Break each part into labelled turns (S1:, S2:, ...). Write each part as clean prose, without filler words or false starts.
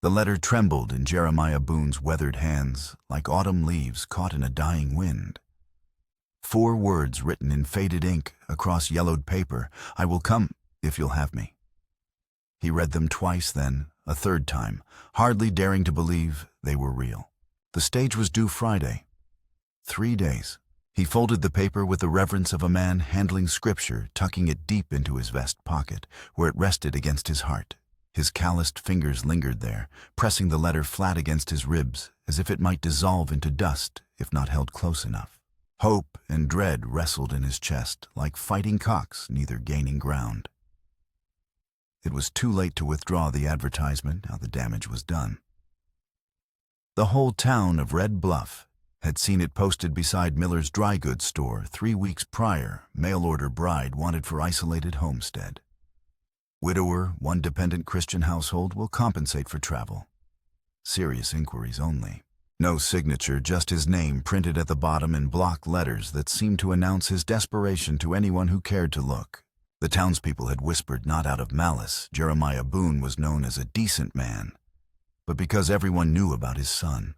S1: The letter trembled in Jeremiah Boone's weathered hands like autumn leaves caught in a dying wind. 4 words written in faded ink across yellowed paper: "I will come if you'll have me." He read them twice, then a third time, hardly daring to believe they were real. The stage was due Friday. 3 days. He folded the paper with the reverence of a man handling scripture, tucking it deep into his vest pocket, where it rested against his heart. His calloused fingers lingered there, pressing the letter flat against his ribs, as if it might dissolve into dust if not held close enough. Hope and dread wrestled in his chest, like fighting cocks, neither gaining ground. It was too late to withdraw the advertisement. Now the damage was done. The whole town of Red Bluff had seen it posted beside Miller's dry goods store 3 weeks prior: mail-order bride wanted for isolated homestead. Widower, 1 dependent Christian household will compensate for travel. Serious inquiries only. No signature, just his name printed at the bottom in block letters that seemed to announce his desperation to anyone who cared to look. The townspeople had whispered, not out of malice. Jeremiah Boone was known as a decent man, but because everyone knew about his son.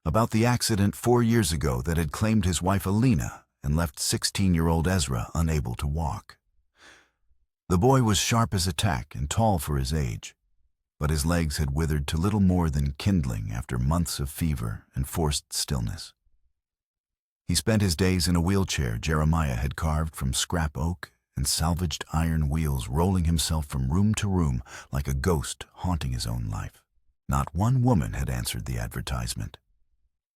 S1: About the accident 4 years ago that had claimed his wife Alina and left 16-year-old Ezra unable to walk. The boy was sharp as a tack and tall for his age, but his legs had withered to little more than kindling after months of fever and forced stillness. He spent his days in a wheelchair Jeremiah had carved from scrap oak and salvaged iron wheels, rolling himself from room to room like a ghost haunting his own life. Not one woman had answered the advertisement.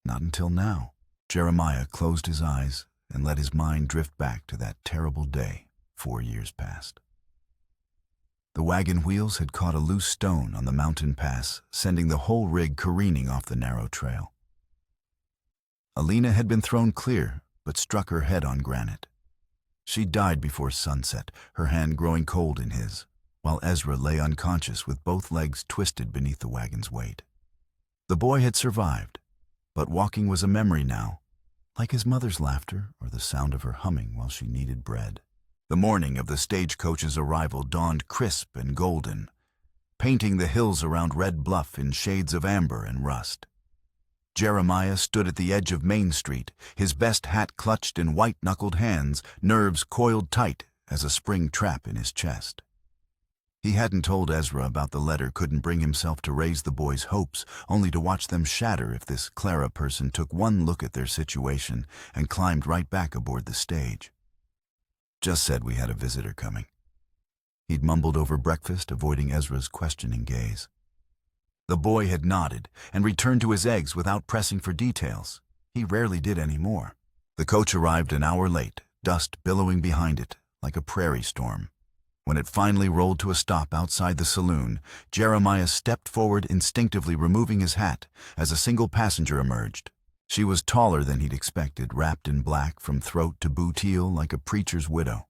S1: Not until now. Jeremiah closed his eyes and let his mind drift back to that terrible day 4 years past. The wagon wheels had caught a loose stone on the mountain pass, sending the whole rig careening off the narrow trail. Alina had been thrown clear, but struck her head on granite. She died before sunset, her hand growing cold in his, while Ezra lay unconscious with both legs twisted beneath the wagon's weight. The boy had survived, but walking was a memory now, like his mother's laughter or the sound of her humming while she kneaded bread. The morning of the stagecoach's arrival dawned crisp and golden, painting the hills around Red Bluff in shades of amber and rust. Jeremiah stood at the edge of Main Street, his best hat clutched in white-knuckled hands, nerves coiled tight as a spring trap in his chest. He hadn't told Ezra about the letter, couldn't bring himself to raise the boy's hopes, only to watch them shatter if this Clara person took one look at their situation and climbed right back aboard the stage. "Just said we had a visitor coming." He'd mumbled over breakfast, avoiding Ezra's questioning gaze. The boy had nodded and returned to his eggs without pressing for details. He rarely did any more. The coach arrived an hour late, dust billowing behind it like a prairie storm. When it finally rolled to a stop outside the saloon, Jeremiah stepped forward, instinctively removing his hat as a single passenger emerged. She was taller than he'd expected, wrapped in black from throat to booteel like a preacher's widow.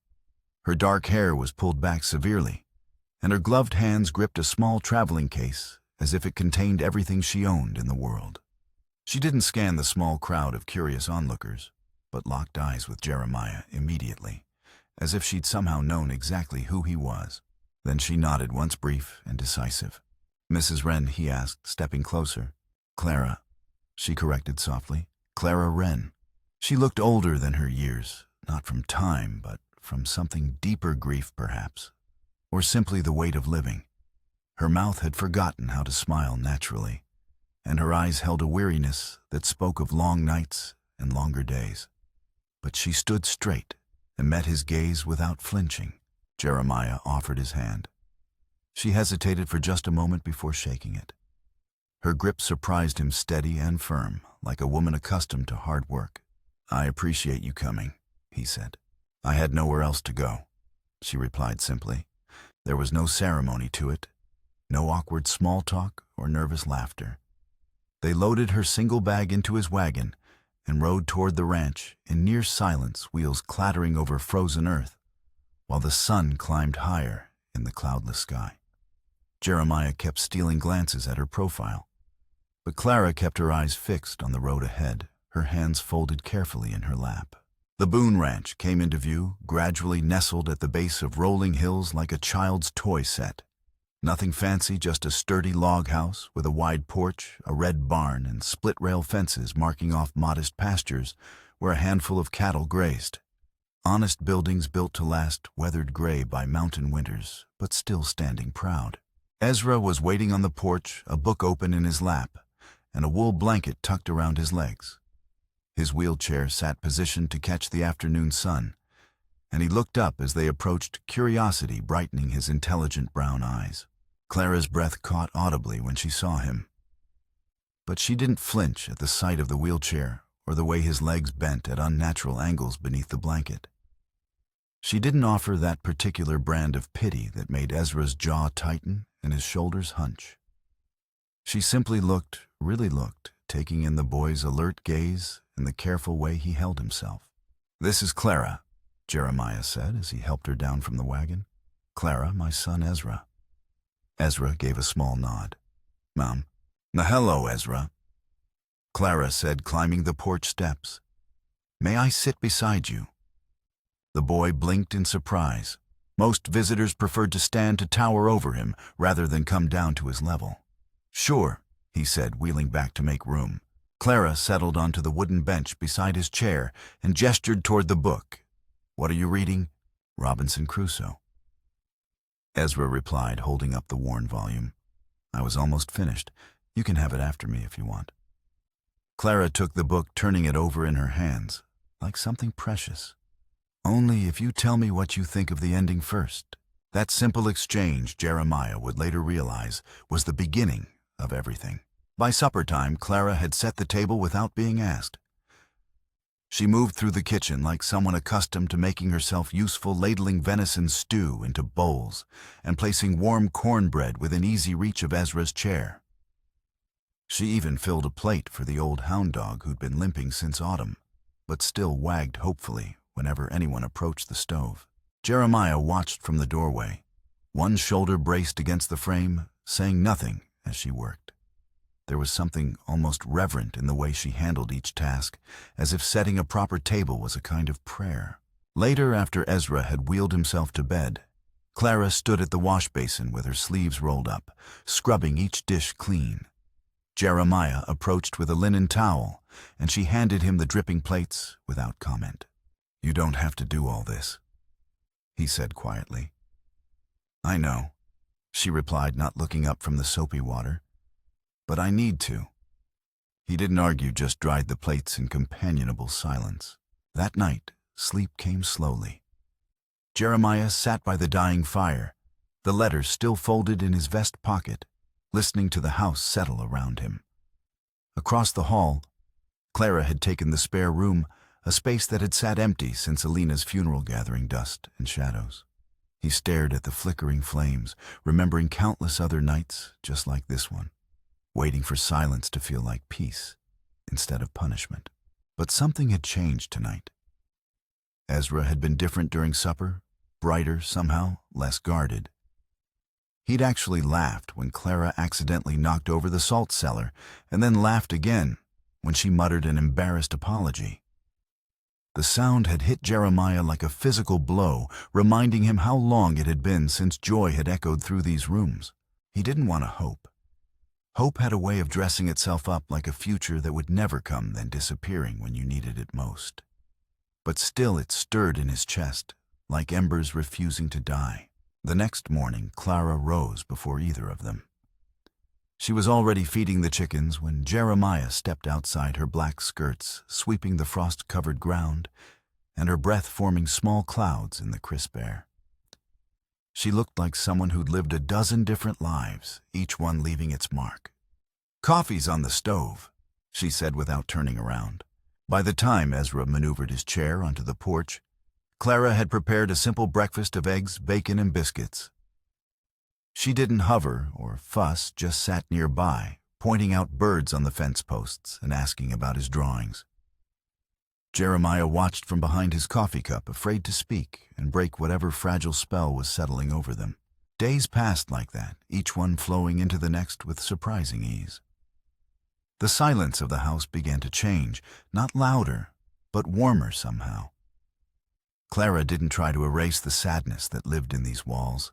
S1: Her dark hair was pulled back severely, and her gloved hands gripped a small traveling case as if it contained everything she owned in the world. She didn't scan the small crowd of curious onlookers, but locked eyes with Jeremiah immediately, as if she'd somehow known exactly who he was. Then she nodded once, brief and decisive. "Mrs. Wren," he asked, stepping closer. "Clara," she corrected softly. "Clara Wren." She looked older than her years, not from time, but from something deeper, grief perhaps, or simply the weight of living. Her mouth had forgotten how to smile naturally, and her eyes held a weariness that spoke of long nights and longer days. But she stood straight and met his gaze without flinching. Jeremiah offered his hand. She hesitated for just a moment before shaking it. Her grip surprised him, steady and firm, like a woman accustomed to hard work. "I appreciate you coming," he said. "I had nowhere else to go," she replied simply. There was no ceremony to it, no awkward small talk or nervous laughter. They loaded her single bag into his wagon and rode toward the ranch in near silence, wheels clattering over frozen earth, while the sun climbed higher in the cloudless sky. Jeremiah kept stealing glances at her profile, but Clara kept her eyes fixed on the road ahead, her hands folded carefully in her lap. The Boone Ranch came into view, gradually nestled at the base of rolling hills like a child's toy set. Nothing fancy, just a sturdy log house with a wide porch, a red barn, and split-rail fences marking off modest pastures where a handful of cattle grazed. Honest buildings built to last, weathered gray by mountain winters, but still standing proud. Ezra was waiting on the porch, a book open in his lap, and a wool blanket tucked around his legs. His wheelchair sat positioned to catch the afternoon sun, and he looked up as they approached, curiosity brightening his intelligent brown eyes. Clara's breath caught audibly when she saw him. But she didn't flinch at the sight of the wheelchair or the way his legs bent at unnatural angles beneath the blanket. She didn't offer that particular brand of pity that made Ezra's jaw tighten and his shoulders hunch. She simply looked, really looked, taking in the boy's alert gaze and the careful way he held himself. "This is Clara," Jeremiah said as he helped her down from the wagon. "Clara, my son Ezra." Ezra gave a small nod. "Mom." "Hello, Ezra," Clara said, climbing the porch steps. "May I sit beside you?" The boy blinked in surprise. Most visitors preferred to stand to tower over him rather than come down to his level. "Sure," he said, wheeling back to make room. Clara settled onto the wooden bench beside his chair and gestured toward the book. "What are you reading?" "Robinson Crusoe." Ezra replied, holding up the worn volume. "I was almost finished. You can have it after me if you want." Clara took the book, turning it over in her hands, like something precious. "Only if you tell me what you think of the ending first." That simple exchange, Jeremiah would later realize, was the beginning of everything. By supper time, Clara had set the table without being asked. She moved through the kitchen like someone accustomed to making herself useful, ladling venison stew into bowls and placing warm cornbread within easy reach of Ezra's chair. She even filled a plate for the old hound dog who'd been limping since autumn, but still wagged hopefully whenever anyone approached the stove. Jeremiah watched from the doorway, one shoulder braced against the frame, saying nothing as she worked. There was something almost reverent in the way she handled each task, as if setting a proper table was a kind of prayer. Later, after Ezra had wheeled himself to bed, Clara stood at the wash basin with her sleeves rolled up, scrubbing each dish clean. Jeremiah approached with a linen towel, and she handed him the dripping plates without comment. "You don't have to do all this," he said quietly. "I know," she replied, not looking up from the soapy water. "But I need to." He didn't argue, just dried the plates in companionable silence. That night, sleep came slowly. Jeremiah sat by the dying fire, the letters still folded in his vest pocket, listening to the house settle around him. Across the hall, Clara had taken the spare room, a space that had sat empty since Alina's funeral, gathering dust and shadows. He stared at the flickering flames, remembering countless other nights just like this one, waiting for silence to feel like peace instead of punishment. But something had changed tonight. Ezra had been different during supper, brighter somehow, less guarded. He'd actually laughed when Clara accidentally knocked over the salt cellar, and then laughed again when she muttered an embarrassed apology. The sound had hit Jeremiah like a physical blow, reminding him how long it had been since joy had echoed through these rooms. He didn't want to hope. Hope had a way of dressing itself up like a future that would never come, then disappearing when you needed it most. But still it stirred in his chest, like embers refusing to die. The next morning, Clara rose before either of them. She was already feeding the chickens when Jeremiah stepped outside her black skirts, sweeping the frost-covered ground, and her breath forming small clouds in the crisp air. She looked like someone who'd lived a dozen different lives, each one leaving its mark. "Coffee's on the stove," she said without turning around. By the time Ezra maneuvered his chair onto the porch, Clara had prepared a simple breakfast of eggs, bacon, and biscuits. She didn't hover or fuss, just sat nearby, pointing out birds on the fence posts and asking about his drawings. Jeremiah watched from behind his coffee cup, afraid to speak and break whatever fragile spell was settling over them. Days passed like that, each one flowing into the next with surprising ease. The silence of the house began to change, not louder, but warmer somehow. Clara didn't try to erase the sadness that lived in these walls.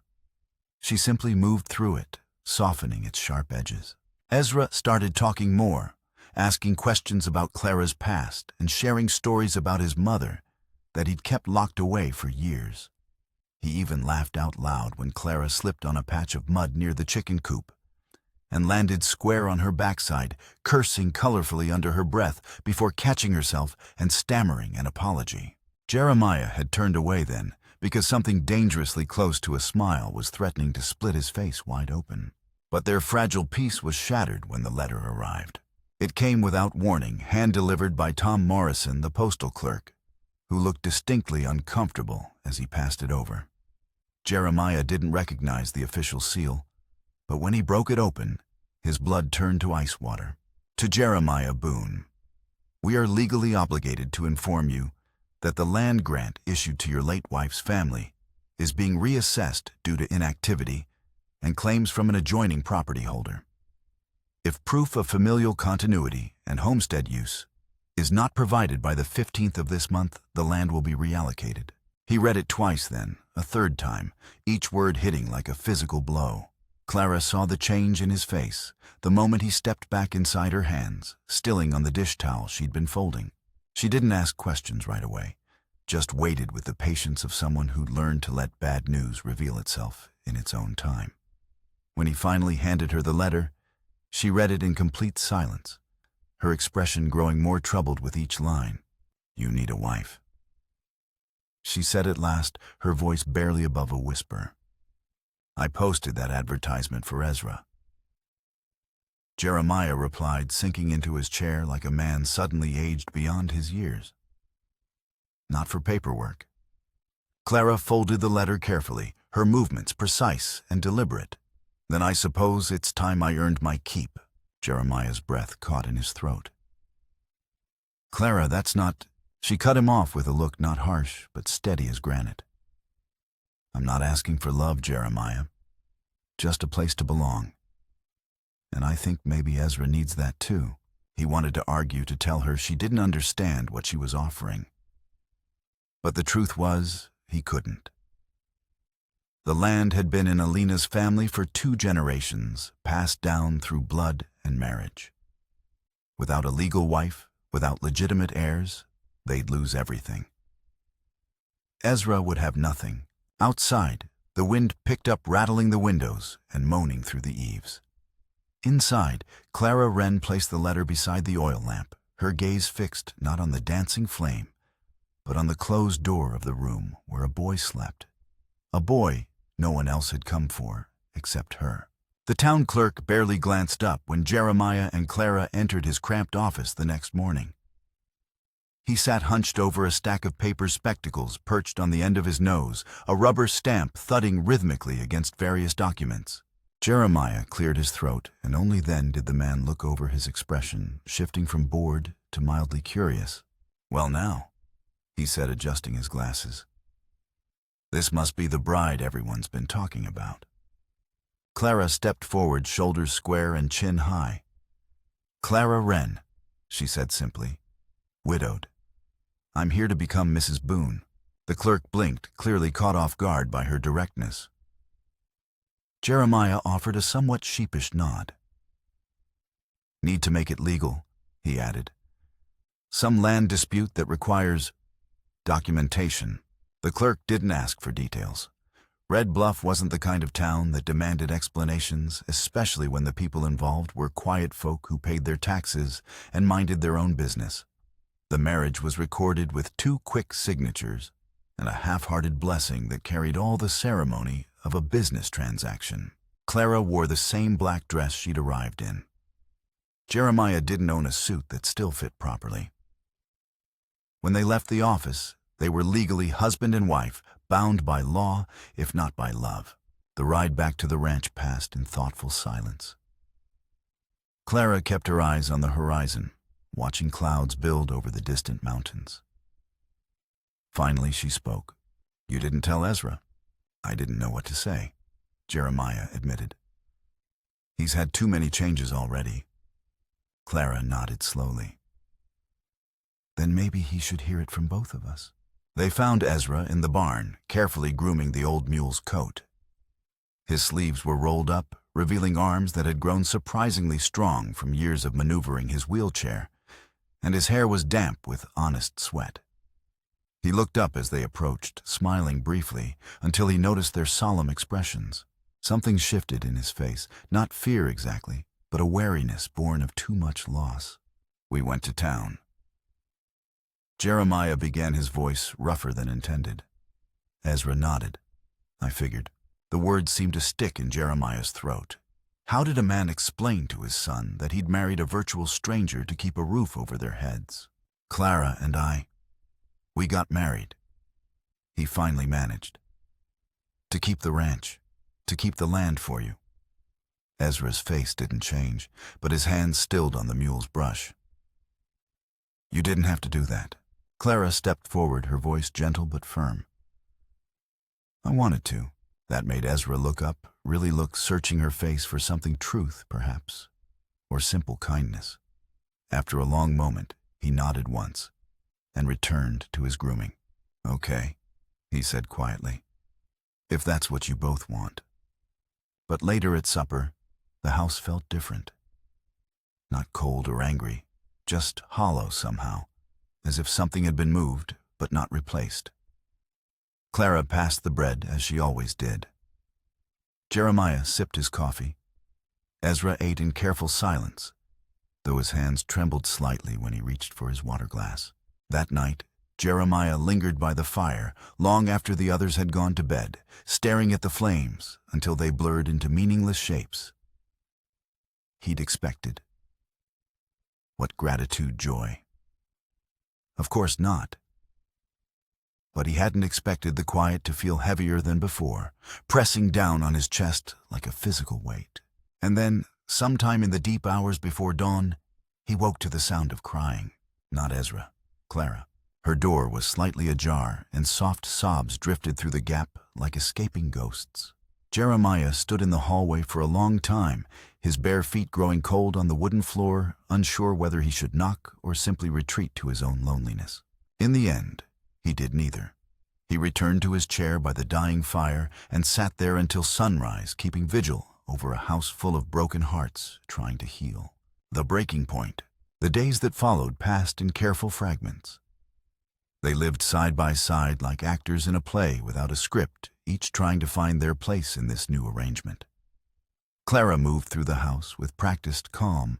S1: She simply moved through it, softening its sharp edges. Ezra started talking more, asking questions about Clara's past and sharing stories about his mother that he'd kept locked away for years. He even laughed out loud when Clara slipped on a patch of mud near the chicken coop and landed square on her backside, cursing colorfully under her breath before catching herself and stammering an apology. Jeremiah had turned away then, because something dangerously close to a smile was threatening to split his face wide open. But their fragile peace was shattered when the letter arrived. It came without warning, hand-delivered by Tom Morrison, the postal clerk, who looked distinctly uncomfortable as he passed it over. Jeremiah didn't recognize the official seal, but when he broke it open, his blood turned to ice water. To Jeremiah Boone, we are legally obligated to inform you that the land grant issued to your late wife's family is being reassessed due to inactivity and claims from an adjoining property holder. If proof of familial continuity and homestead use is not provided by the 15th of this month, the land will be reallocated. He read it twice then, a third time, each word hitting like a physical blow. Clara saw the change in his face the moment he stepped back inside her hands, stilling on the dish towel she'd been folding. She didn't ask questions right away, just waited with the patience of someone who'd learned to let bad news reveal itself in its own time. When he finally handed her the letter, she read it in complete silence, her expression growing more troubled with each line. "You need a wife," she said at last, her voice barely above a whisper. "I posted that advertisement for Ezra." Jeremiah replied, sinking into his chair like a man suddenly aged beyond his years. "Not for paperwork." Clara folded the letter carefully, her movements precise and deliberate. "Then I suppose it's time I earned my keep." Jeremiah's breath caught in his throat. "Clara, that's not—" She cut him off with a look not harsh, but steady as granite. "I'm not asking for love, Jeremiah. Just a place to belong. And I think maybe Ezra needs that too." He wanted to argue, to tell her she didn't understand what she was offering. But the truth was, he couldn't. The land had been in Alina's family for 2 generations, passed down through blood and marriage. Without a legal wife, without legitimate heirs, they'd lose everything. Ezra would have nothing. Outside, the wind picked up, rattling the windows and moaning through the eaves. Inside, Clara Wren placed the letter beside the oil lamp, her gaze fixed not on the dancing flame, but on the closed door of the room where a boy slept. A boy no one else had come for, except her. The town clerk barely glanced up when Jeremiah and Clara entered his cramped office the next morning. He sat hunched over a stack of paper spectacles perched on the end of his nose, a rubber stamp thudding rhythmically against various documents. Jeremiah cleared his throat, and only then did the man look over his expression, shifting from bored to mildly curious. "Well now," he said, adjusting his glasses. "This must be the bride everyone's been talking about." Clara stepped forward, shoulders square and chin high. "Clara Wren," she said simply, "widowed. I'm here to become Mrs. Boone." The clerk blinked, clearly caught off guard by her directness. Jeremiah offered a somewhat sheepish nod. "Need to make it legal," he added. "Some land dispute that requires documentation." The clerk didn't ask for details. Red Bluff wasn't the kind of town that demanded explanations, especially when the people involved were quiet folk who paid their taxes and minded their own business. The marriage was recorded with 2 quick signatures and a half-hearted blessing that carried all the ceremony of a business transaction. Clara wore the same black dress she'd arrived in. Jeremiah didn't own a suit that still fit properly. When they left the office, they were legally husband and wife, bound by law, if not by love. The ride back to the ranch passed in thoughtful silence. Clara kept her eyes on the horizon, watching clouds build over the distant mountains. Finally, she spoke. "You didn't tell Ezra." "I didn't know what to say," Jeremiah admitted. "He's had too many changes already." Clara nodded slowly. "Then maybe he should hear it from both of us." They found Ezra in the barn, carefully grooming the old mule's coat. His sleeves were rolled up, revealing arms that had grown surprisingly strong from years of maneuvering his wheelchair, and his hair was damp with honest sweat. He looked up as they approached, smiling briefly, until he noticed their solemn expressions. Something shifted in his face, not fear exactly, but a wariness born of too much loss. "We went to town." Jeremiah began, his voice rougher than intended. Ezra nodded. "I figured." The words seemed to stick in Jeremiah's throat. How did a man explain to his son that he'd married a virtual stranger to keep a roof over their heads? "Clara and we got married," he finally managed. "To keep the ranch, to keep the land for you." Ezra's face didn't change, but his hands stilled on the mule's brush. "You didn't have to do that." Clara stepped forward, her voice gentle but firm. "I wanted to." That made Ezra look up, really look, searching her face for something, truth, perhaps, or simple kindness. After a long moment, he nodded once and returned to his grooming. "Okay," he said quietly, "if that's what you both want." But later at supper, the house felt different. Not cold or angry, just hollow somehow, as if something had been moved but not replaced. Clara passed the bread as she always did. Jeremiah sipped his coffee. Ezra ate in careful silence, though his hands trembled slightly when he reached for his water glass. That night, Jeremiah lingered by the fire long after the others had gone to bed, staring at the flames until they blurred into meaningless shapes. He'd expected. What gratitude, joy? Of course not. But he hadn't expected the quiet to feel heavier than before, pressing down on his chest like a physical weight. And then, sometime in the deep hours before dawn, he woke to the sound of crying. Not Ezra. Clara. Her door was slightly ajar, and soft sobs drifted through the gap like escaping ghosts. Jeremiah stood in the hallway for a long time, his bare feet growing cold on the wooden floor, unsure whether he should knock or simply retreat to his own loneliness. In the end, he did neither. He returned to his chair by the dying fire and sat there until sunrise, keeping vigil over a house full of broken hearts trying to heal. The breaking point. The days that followed passed in careful fragments. They lived side by side like actors in a play without a script, each trying to find their place in this new arrangement. Clara moved through the house with practiced calm,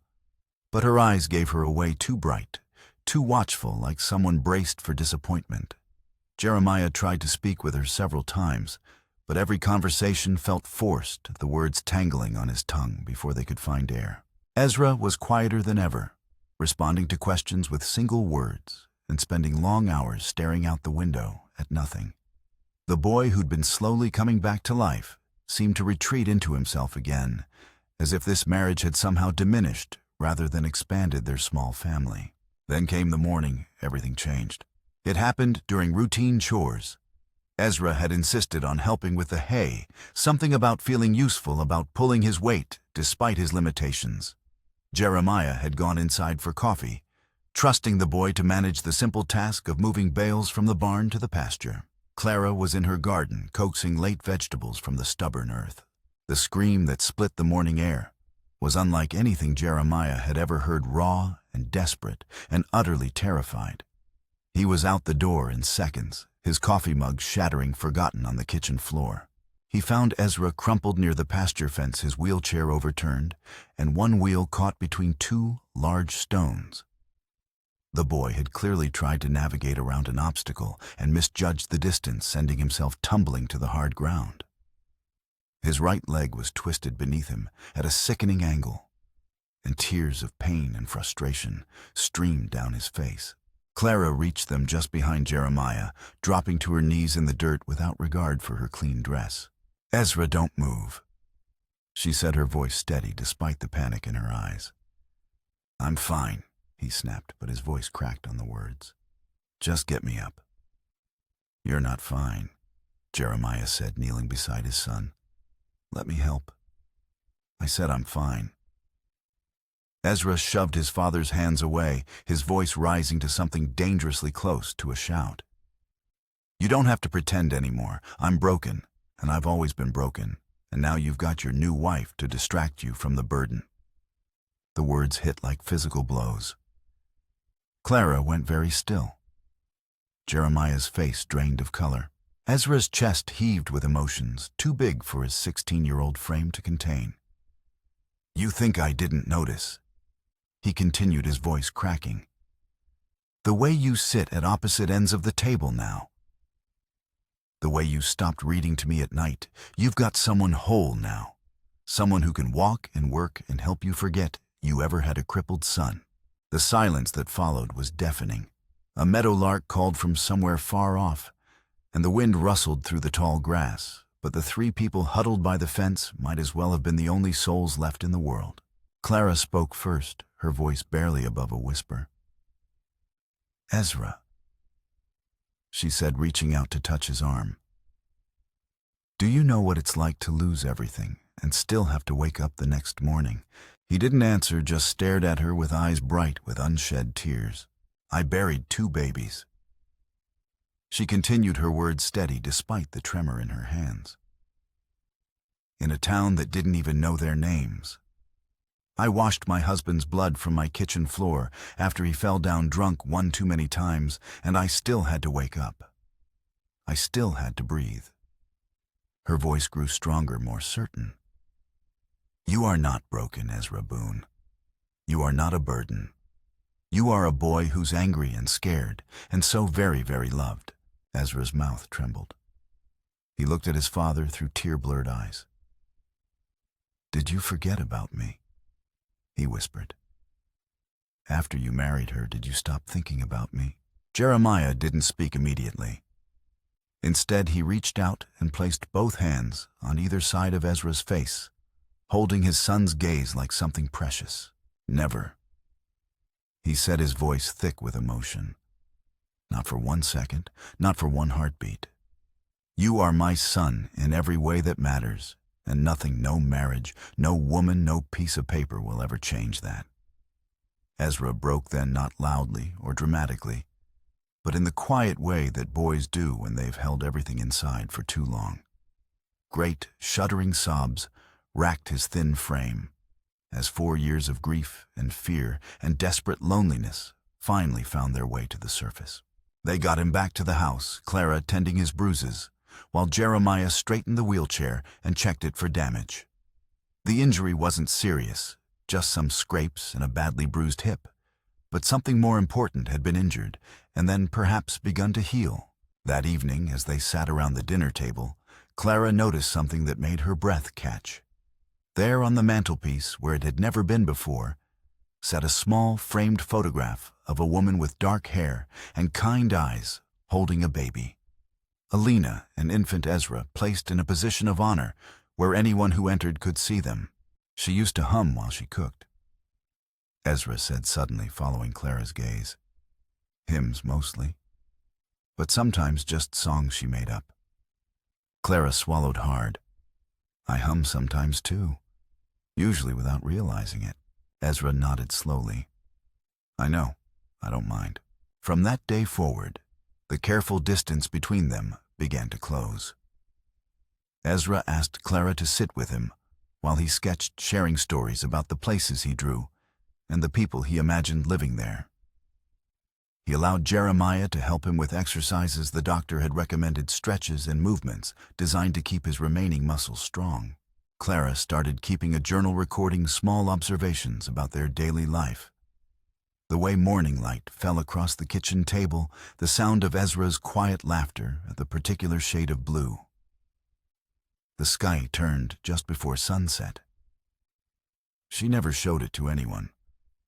S1: but her eyes gave her away too bright, too watchful, like someone braced for disappointment. Jeremiah tried to speak with her several times, but every conversation felt forced, the words tangling on his tongue before they could find air. Ezra was quieter than ever, responding to questions with single words and spending long hours staring out the window at nothing. The boy who'd been slowly coming back to life seemed to retreat into himself again, as if this marriage had somehow diminished rather than expanded their small family. Then came the morning everything changed. It happened during routine chores. Ezra had insisted on helping with the hay, something about feeling useful, about pulling his weight despite his limitations. Jeremiah had gone inside for coffee, trusting the boy to manage the simple task of moving bales from the barn to the pasture. Clara was in her garden, coaxing late vegetables from the stubborn earth. The scream that split the morning air was unlike anything Jeremiah had ever heard, raw and desperate and utterly terrified. He was out the door in seconds, his coffee mug shattering forgotten on the kitchen floor. He found Ezra crumpled near the pasture fence, his wheelchair overturned, and one wheel caught between two large stones. The boy had clearly tried to navigate around an obstacle and misjudged the distance, sending himself tumbling to the hard ground. His right leg was twisted beneath him at a sickening angle, and tears of pain and frustration streamed down his face. Clara reached them just behind Jeremiah, dropping to her knees in the dirt without regard for her clean dress. "Ezra, don't move," she said, her voice steady despite the panic in her eyes. "I'm fine," he snapped, but his voice cracked on the words. "Just get me up." "You're not fine," Jeremiah said, kneeling beside his son. "Let me help." "I said I'm fine." Ezra shoved his father's hands away, his voice rising to something dangerously close to a shout. "You don't have to pretend anymore. I'm broken, and I've always been broken, and now you've got your new wife to distract you from the burden." The words hit like physical blows. Clara went very still. Jeremiah's face drained of color. Ezra's chest heaved with emotions too big for his 16-year-old frame to contain. "You think I didn't notice?" He continued, his voice cracking. "The way you sit at opposite ends of the table now. The way you stopped reading to me at night. You've got someone whole now. Someone who can walk and work and help you forget you ever had a crippled son." The silence that followed was deafening. A meadowlark called from somewhere far off, and the wind rustled through the tall grass, but the three people huddled by the fence might as well have been the only souls left in the world. Clara spoke first, her voice barely above a whisper. "Ezra," she said, reaching out to touch his arm. "Do you know what it's like to lose everything and still have to wake up the next morning?" He didn't answer, just stared at her with eyes bright with unshed tears. "I buried 2 babies." She continued, her words steady despite the tremor in her hands. "In a town that didn't even know their names. I washed my husband's blood from my kitchen floor after he fell down drunk one too many times, and I still had to wake up. I still had to breathe." Her voice grew stronger, more certain. "You are not broken, Ezra Boone. You are not a burden. You are a boy who's angry and scared, and so very, very loved." Ezra's mouth trembled. He looked at his father through tear-blurred eyes. "Did you forget about me?" he whispered. "After you married her, did you stop thinking about me?" Jeremiah didn't speak immediately. Instead, he reached out and placed both hands on either side of Ezra's face, holding his son's gaze like something precious. "Never," he said, his voice thick with emotion. "Not for 1 second, not for 1 heartbeat. You are my son in every way that matters, and nothing, no marriage, no woman, no piece of paper will ever change that." Ezra broke then, not loudly or dramatically, but in the quiet way that boys do when they've held everything inside for too long. Great, shuddering sobs racked his thin frame, as 4 years of grief and fear and desperate loneliness finally found their way to the surface. They got him back to the house, Clara tending his bruises, while Jeremiah straightened the wheelchair and checked it for damage. The injury wasn't serious, just some scrapes and a badly bruised hip, but something more important had been injured and then perhaps begun to heal. That evening, as they sat around the dinner table, Clara noticed something that made her breath catch. There on the mantelpiece, where it had never been before, sat a small framed photograph of a woman with dark hair and kind eyes holding a baby. Alina and infant Ezra placed in a position of honor where anyone who entered could see them. She used to hum while she cooked, Ezra said suddenly, following Clara's gaze. Hymns mostly, but sometimes just songs she made up. Clara swallowed hard. "I hum sometimes too, usually without realizing it." Ezra nodded slowly. "I know, I don't mind." From that day forward, the careful distance between them began to close. Ezra asked Clara to sit with him while he sketched, sharing stories about the places he drew and the people he imagined living there. He allowed Jeremiah to help him with exercises the doctor had recommended, stretches and movements designed to keep his remaining muscles strong. Clara started keeping a journal recording small observations about their daily life. The way morning light fell across the kitchen table, the sound of Ezra's quiet laughter at the particular shade of blue. The sky turned just before sunset. She never showed it to anyone,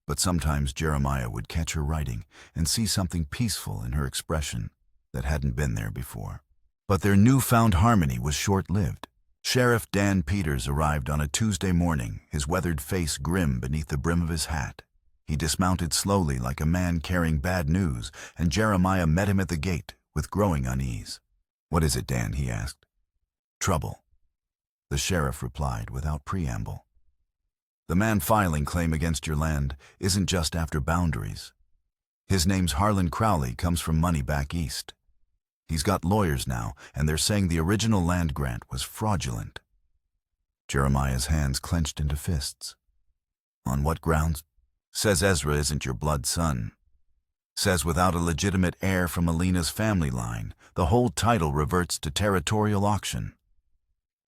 S1: but sometimes Jeremiah would catch her writing and see something peaceful in her expression that hadn't been there before. But their newfound harmony was short-lived. Sheriff Dan Peters arrived on a Tuesday morning, his weathered face grim beneath the brim of his hat. He dismounted slowly like a man carrying bad news, and Jeremiah met him at the gate with growing unease. "What is it, Dan?" he asked. "Trouble," the sheriff replied without preamble. "The man filing claim against your land isn't just after boundaries. His name's Harlan Crowley, comes from money back east. He's got lawyers now, and they're saying the original land grant was fraudulent." Jeremiah's hands clenched into fists. On what grounds? Says Ezra isn't your blood son. Says without a legitimate heir from Alina's family line, the whole title reverts to territorial auction.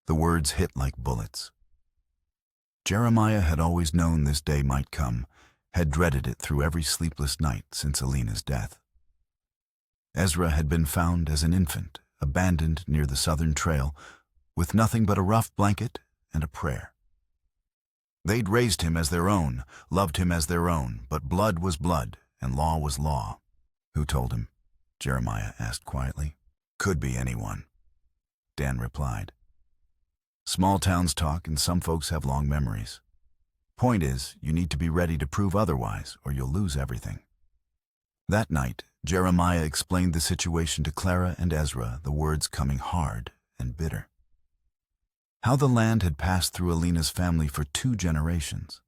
S1: The words hit like bullets. Jeremiah had always known this day might come, had dreaded it through every sleepless night since Alina's death. Ezra had been found as an infant, abandoned near the southern trail, with nothing but a rough blanket and a prayer. They'd raised him as their own, loved him as their own, but blood was blood, and law was law. Who told him? Jeremiah asked quietly. Could be anyone, Dan replied. Small towns talk, and some folks have long memories. Point is, you need to be ready to prove otherwise, or you'll lose everything. That night, Jeremiah explained the situation to Clara and Ezra, the words coming hard and bitter. How the land had passed through Alina's family for 2 generations.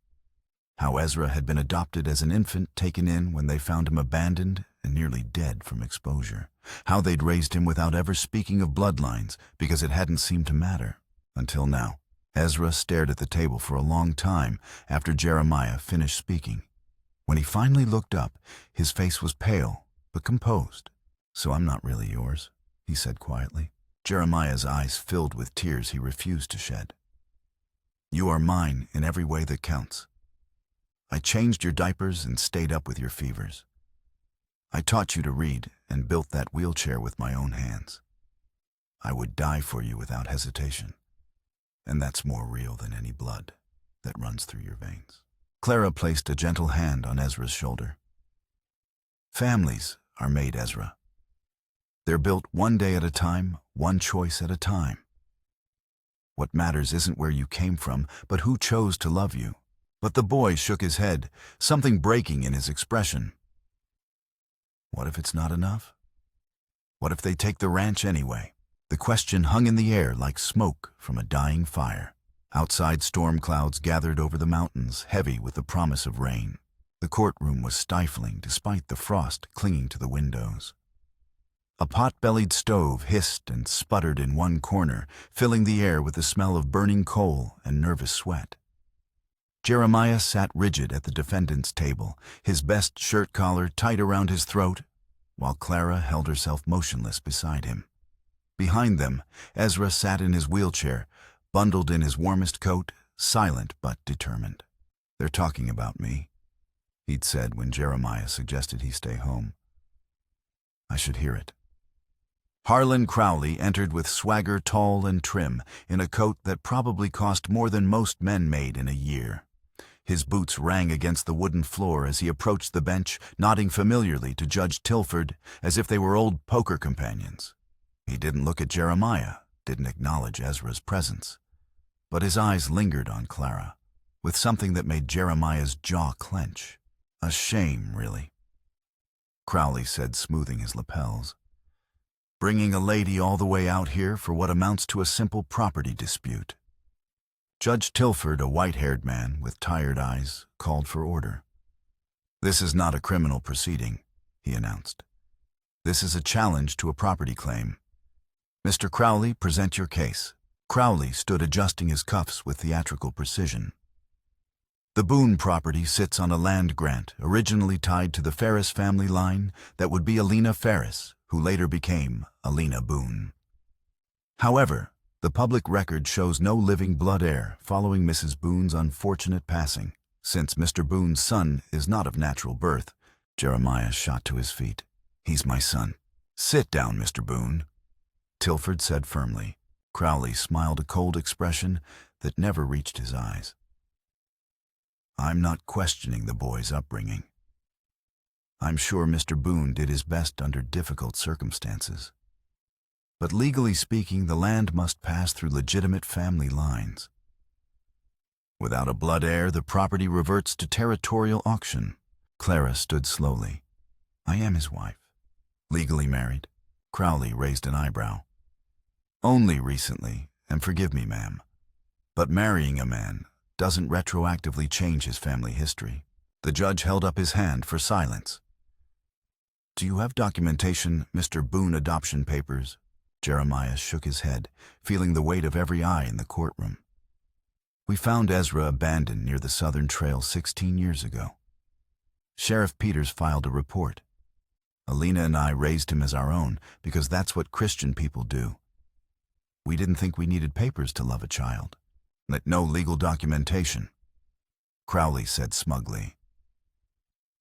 S1: How Ezra had been adopted as an infant, taken in when they found him abandoned and nearly dead from exposure. How they'd raised him without ever speaking of bloodlines because it hadn't seemed to matter. Until now. Ezra stared at the table for a long time after Jeremiah finished speaking. When he finally looked up, his face was pale but composed. So I'm not really yours, he said quietly. Jeremiah's eyes filled with tears he refused to shed. You are mine in every way that counts. I changed your diapers and stayed up with your fevers. I taught you to read and built that wheelchair with my own hands. I would die for you without hesitation. And that's more real than any blood that runs through your veins. Clara placed a gentle hand on Ezra's shoulder. Families are made, Ezra. They're built one day at a time, one choice at a time. What matters isn't where you came from, but who chose to love you. But the boy shook his head, something breaking in his expression. What if it's not enough? What if they take the ranch anyway? The question hung in the air like smoke from a dying fire. Outside, storm clouds gathered over the mountains, heavy with the promise of rain. The courtroom was stifling despite the frost clinging to the windows. A pot-bellied stove hissed and sputtered in one corner, filling the air with the smell of burning coal and nervous sweat. Jeremiah sat rigid at the defendant's table, his best shirt collar tight around his throat, while Clara held herself motionless beside him. Behind them, Ezra sat in his wheelchair, bundled in his warmest coat, silent but determined. They're talking about me, he'd said when Jeremiah suggested he stay home. I should hear it. Harlan Crowley entered with swagger tall and trim, in a coat that probably cost more than most men made in a year. His boots rang against the wooden floor as he approached the bench, nodding familiarly to Judge Tilford as if they were old poker companions. He didn't look at Jeremiah, didn't acknowledge Ezra's presence. But his eyes lingered on Clara, with something that made Jeremiah's jaw clench. A shame, really. Crowley said, smoothing his lapels. Bringing a lady all the way out here for what amounts to a simple property dispute. Judge Tilford, a white-haired man with tired eyes, called for order. This is not a criminal proceeding, he announced. This is a challenge to a property claim. Mr. Crowley, present your case. Crowley stood adjusting his cuffs with theatrical precision. The Boone property sits on a land grant originally tied to the Ferris family line that would be Alina Ferris, who later became Alina Boone. However, the public record shows no living blood heir following Mrs. Boone's unfortunate passing. Since Mr. Boone's son is not of natural birth, Jeremiah shot to his feet. He's my son. Sit down, Mr. Boone, Tilford said firmly. Crowley smiled a cold expression that never reached his eyes. I'm not questioning the boy's upbringing. I'm sure Mr. Boone did his best under difficult circumstances. But legally speaking, the land must pass through legitimate family lines. Without a blood heir, the property reverts to territorial auction. Clara stood slowly. I am his wife. Legally married. Crowley raised an eyebrow. Only recently, and forgive me, ma'am, but marrying a man doesn't retroactively change his family history. The judge held up his hand for silence. Do you have documentation, Mr. Boone adoption papers? Jeremiah shook his head, feeling the weight of every eye in the courtroom. We found Ezra abandoned near the Southern Trail 16 years ago. Sheriff Peters filed a report. Alina and I raised him as our own because that's what Christian people do. We didn't think we needed papers to love a child. No legal documentation. Crowley said smugly.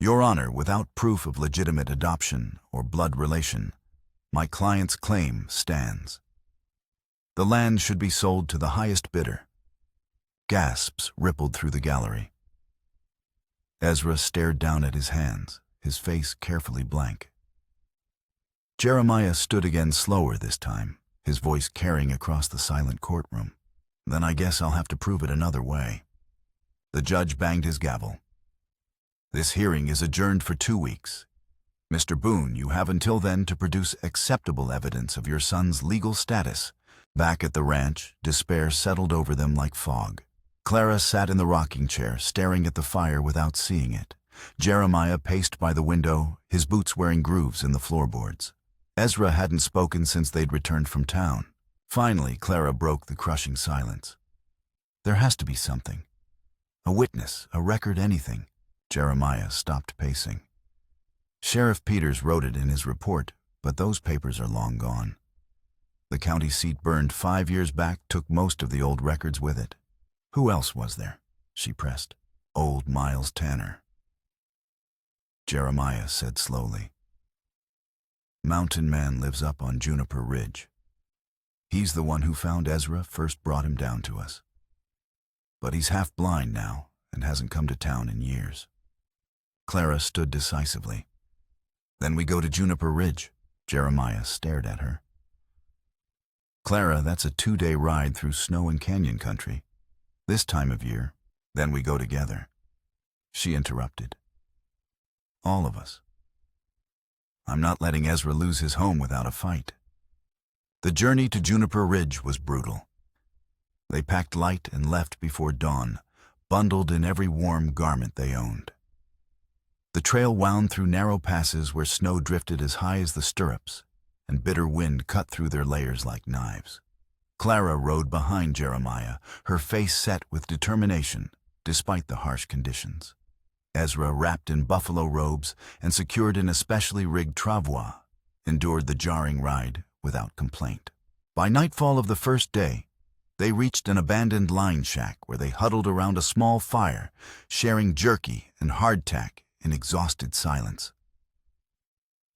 S1: Your Honor, without proof of legitimate adoption or blood relation, my client's claim stands. The land should be sold to the highest bidder. Gasps rippled through the gallery. Ezra stared down at his hands, his face carefully blank. Jeremiah stood again, slower this time, his voice carrying across the silent courtroom. Then I guess I'll have to prove it another way. The judge banged his gavel. This hearing is adjourned for 2 weeks. Mr. Boone, you have until then to produce acceptable evidence of your son's legal status. Back at the ranch, despair settled over them like fog. Clara sat in the rocking chair, staring at the fire without seeing it. Jeremiah paced by the window, his boots wearing grooves in the floorboards. Ezra hadn't spoken since they'd returned from town. Finally, Clara broke the crushing silence. There has to be something. A witness, a record, anything. Jeremiah stopped pacing. Sheriff Peters wrote it in his report, but those papers are long gone. The county seat burned 5 years back, took most of the old records with it. Who else was there? She pressed. Old Miles Tanner. Jeremiah said slowly. Mountain Man lives up on Juniper Ridge. He's the one who found Ezra, first brought him down to us. But he's half blind now and hasn't come to town in years. Clara stood decisively. Then we go to Juniper Ridge. Jeremiah stared at her. Clara, that's a 2-day ride through snow and canyon country. This time of year, then we go together. She interrupted. All of us. I'm not letting Ezra lose his home without a fight. The journey to Juniper Ridge was brutal. They packed light and left before dawn, bundled in every warm garment they owned. The trail wound through narrow passes where snow drifted as high as the stirrups, and bitter wind cut through their layers like knives. Clara rode behind Jeremiah, her face set with determination, despite the harsh conditions. Ezra, wrapped in buffalo robes and secured in a specially rigged travois, endured the jarring ride without complaint. By nightfall of the first day, they reached an abandoned line shack where they huddled around a small fire, sharing jerky and hardtack in exhausted silence.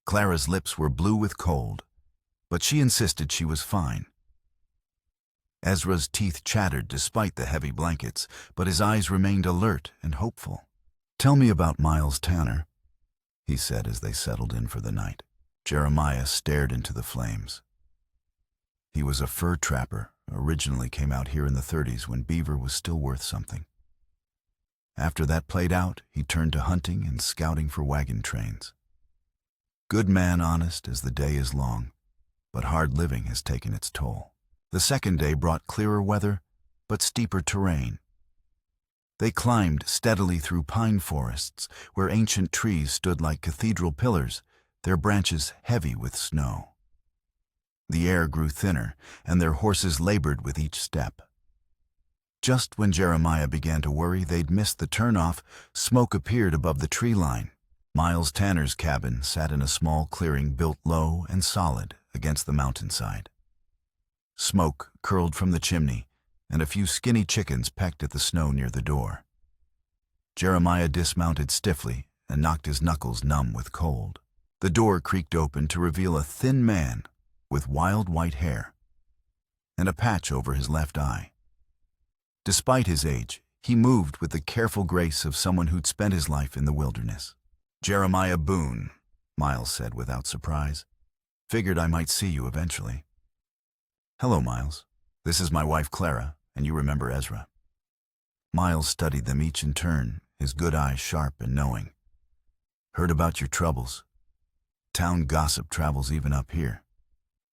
S1: Clara's lips were blue with cold, but she insisted she was fine. Ezra's teeth chattered despite the heavy blankets, but his eyes remained alert and hopeful. Tell me about Miles Tanner, he said as they settled in for the night. Jeremiah stared into the flames. He was a fur trapper, originally came out here in the 30s when beaver was still worth something. After that played out, he turned to hunting and scouting for wagon trains. Good man, honest as the day is long, but hard living has taken its toll. The second day brought clearer weather, but steeper terrain. They climbed steadily through pine forests where ancient trees stood like cathedral pillars, their branches heavy with snow. The air grew thinner, and their horses labored with each step. Just when Jeremiah began to worry they'd missed the turnoff, smoke appeared above the tree line. Miles Tanner's cabin sat in a small clearing built low and solid against the mountainside. Smoke curled from the chimney, and a few skinny chickens pecked at the snow near the door. Jeremiah dismounted stiffly and knocked his knuckles numb with cold. The door creaked open to reveal a thin man with wild white hair and a patch over his left eye. Despite his age, he moved with the careful grace of someone who'd spent his life in the wilderness. Jeremiah Boone, Miles said without surprise. Figured I might see you eventually. Hello, Miles. This is my wife, Clara, and you remember Ezra. Miles studied them each in turn, his good eye sharp and knowing. Heard about your troubles. Town gossip travels even up here.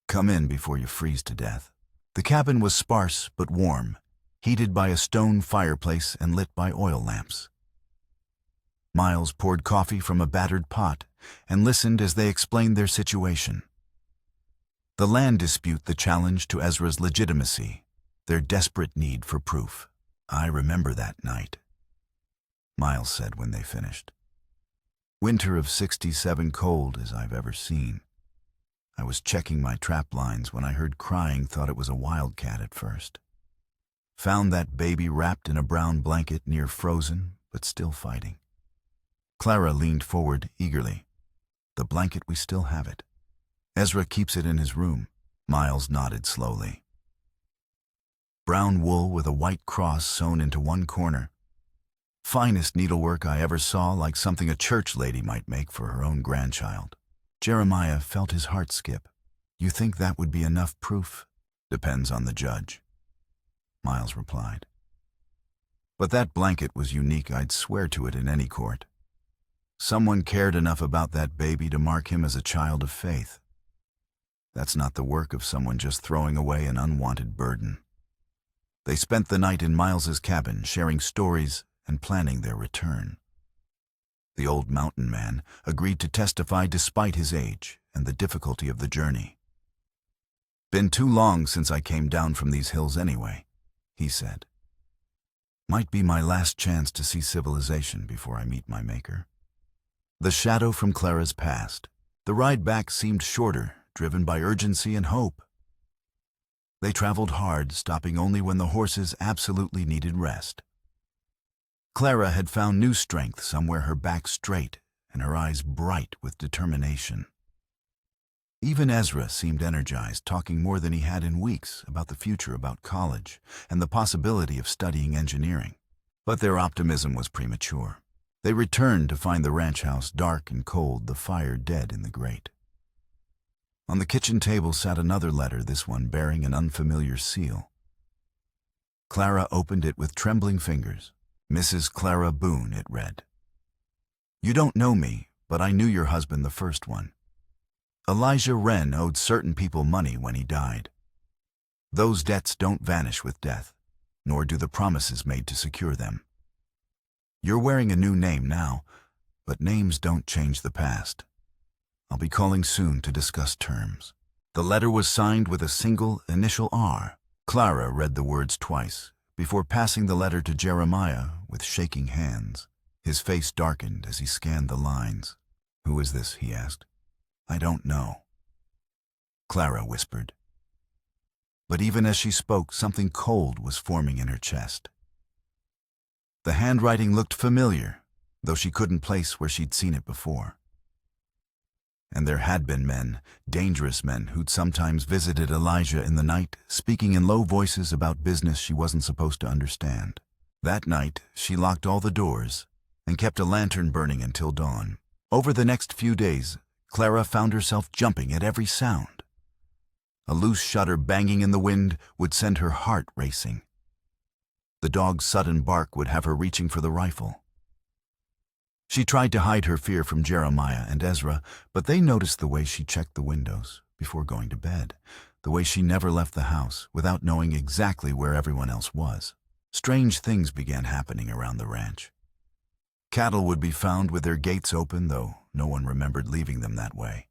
S1: Come in before you freeze to death. The cabin was sparse but warm, heated by a stone fireplace and lit by oil lamps. Miles poured coffee from a battered pot and listened as they explained their situation. The land dispute, the challenge to Ezra's legitimacy, their desperate need for proof. I remember that night, Miles said when they finished. Winter of '67, cold as I've ever seen. I was checking my trap lines when I heard crying, thought it was a wildcat at first. Found that baby wrapped in a brown blanket, near frozen, but still fighting. Clara leaned forward eagerly. The blanket, we still have it. Ezra keeps it in his room. Miles nodded slowly. Brown wool with a white cross sewn into one corner. Finest needlework I ever saw, like something a church lady might make for her own grandchild. Jeremiah felt his heart skip. You think that would be enough proof? Depends on the judge, Miles replied. But that blanket was unique. I'd swear to it in any court. Someone cared enough about that baby to mark him as a child of faith. That's not the work of someone just throwing away an unwanted burden. They spent the night in Miles's cabin, sharing stories and planning their return. The old mountain man agreed to testify despite his age and the difficulty of the journey. Been too long since I came down from these hills anyway, he said. Might be my last chance to see civilization before I meet my maker. The shadow from Clara's passed. The ride back seemed shorter, driven by urgency and hope. They traveled hard, stopping only when the horses absolutely needed rest. Clara had found new strength somewhere, her back straight and her eyes bright with determination. Even Ezra seemed energized, talking more than he had in weeks about the future, about college, and the possibility of studying engineering. But their optimism was premature. They returned to find the ranch house dark and cold, the fire dead in the grate. On the kitchen table sat another letter, this one bearing an unfamiliar seal. Clara opened it with trembling fingers. Mrs. Clara Boone, it read. You don't know me, but I knew your husband, the first one. Elijah Wren owed certain people money when he died. Those debts don't vanish with death, nor do the promises made to secure them. You're wearing a new name now, but names don't change the past. I'll be calling soon to discuss terms. The letter was signed with a single initial R. Clara read the words twice, before passing the letter to Jeremiah with shaking hands. His face darkened as he scanned the lines. Who is this? He asked. I don't know, Clara whispered. But even as she spoke, something cold was forming in her chest. The handwriting looked familiar, though she couldn't place where she'd seen it before. And there had been men, dangerous men, who'd sometimes visited Elijah in the night, speaking in low voices about business she wasn't supposed to understand. That night, she locked all the doors and kept a lantern burning until dawn. Over the next few days, Clara found herself jumping at every sound. A loose shutter banging in the wind would send her heart racing. The dog's sudden bark would have her reaching for the rifle. She tried to hide her fear from Jeremiah and Ezra, but they noticed the way she checked the windows before going to bed, the way she never left the house without knowing exactly where everyone else was. Strange things began happening around the ranch. Cattle would be found with their gates open, though no one remembered leaving them that way.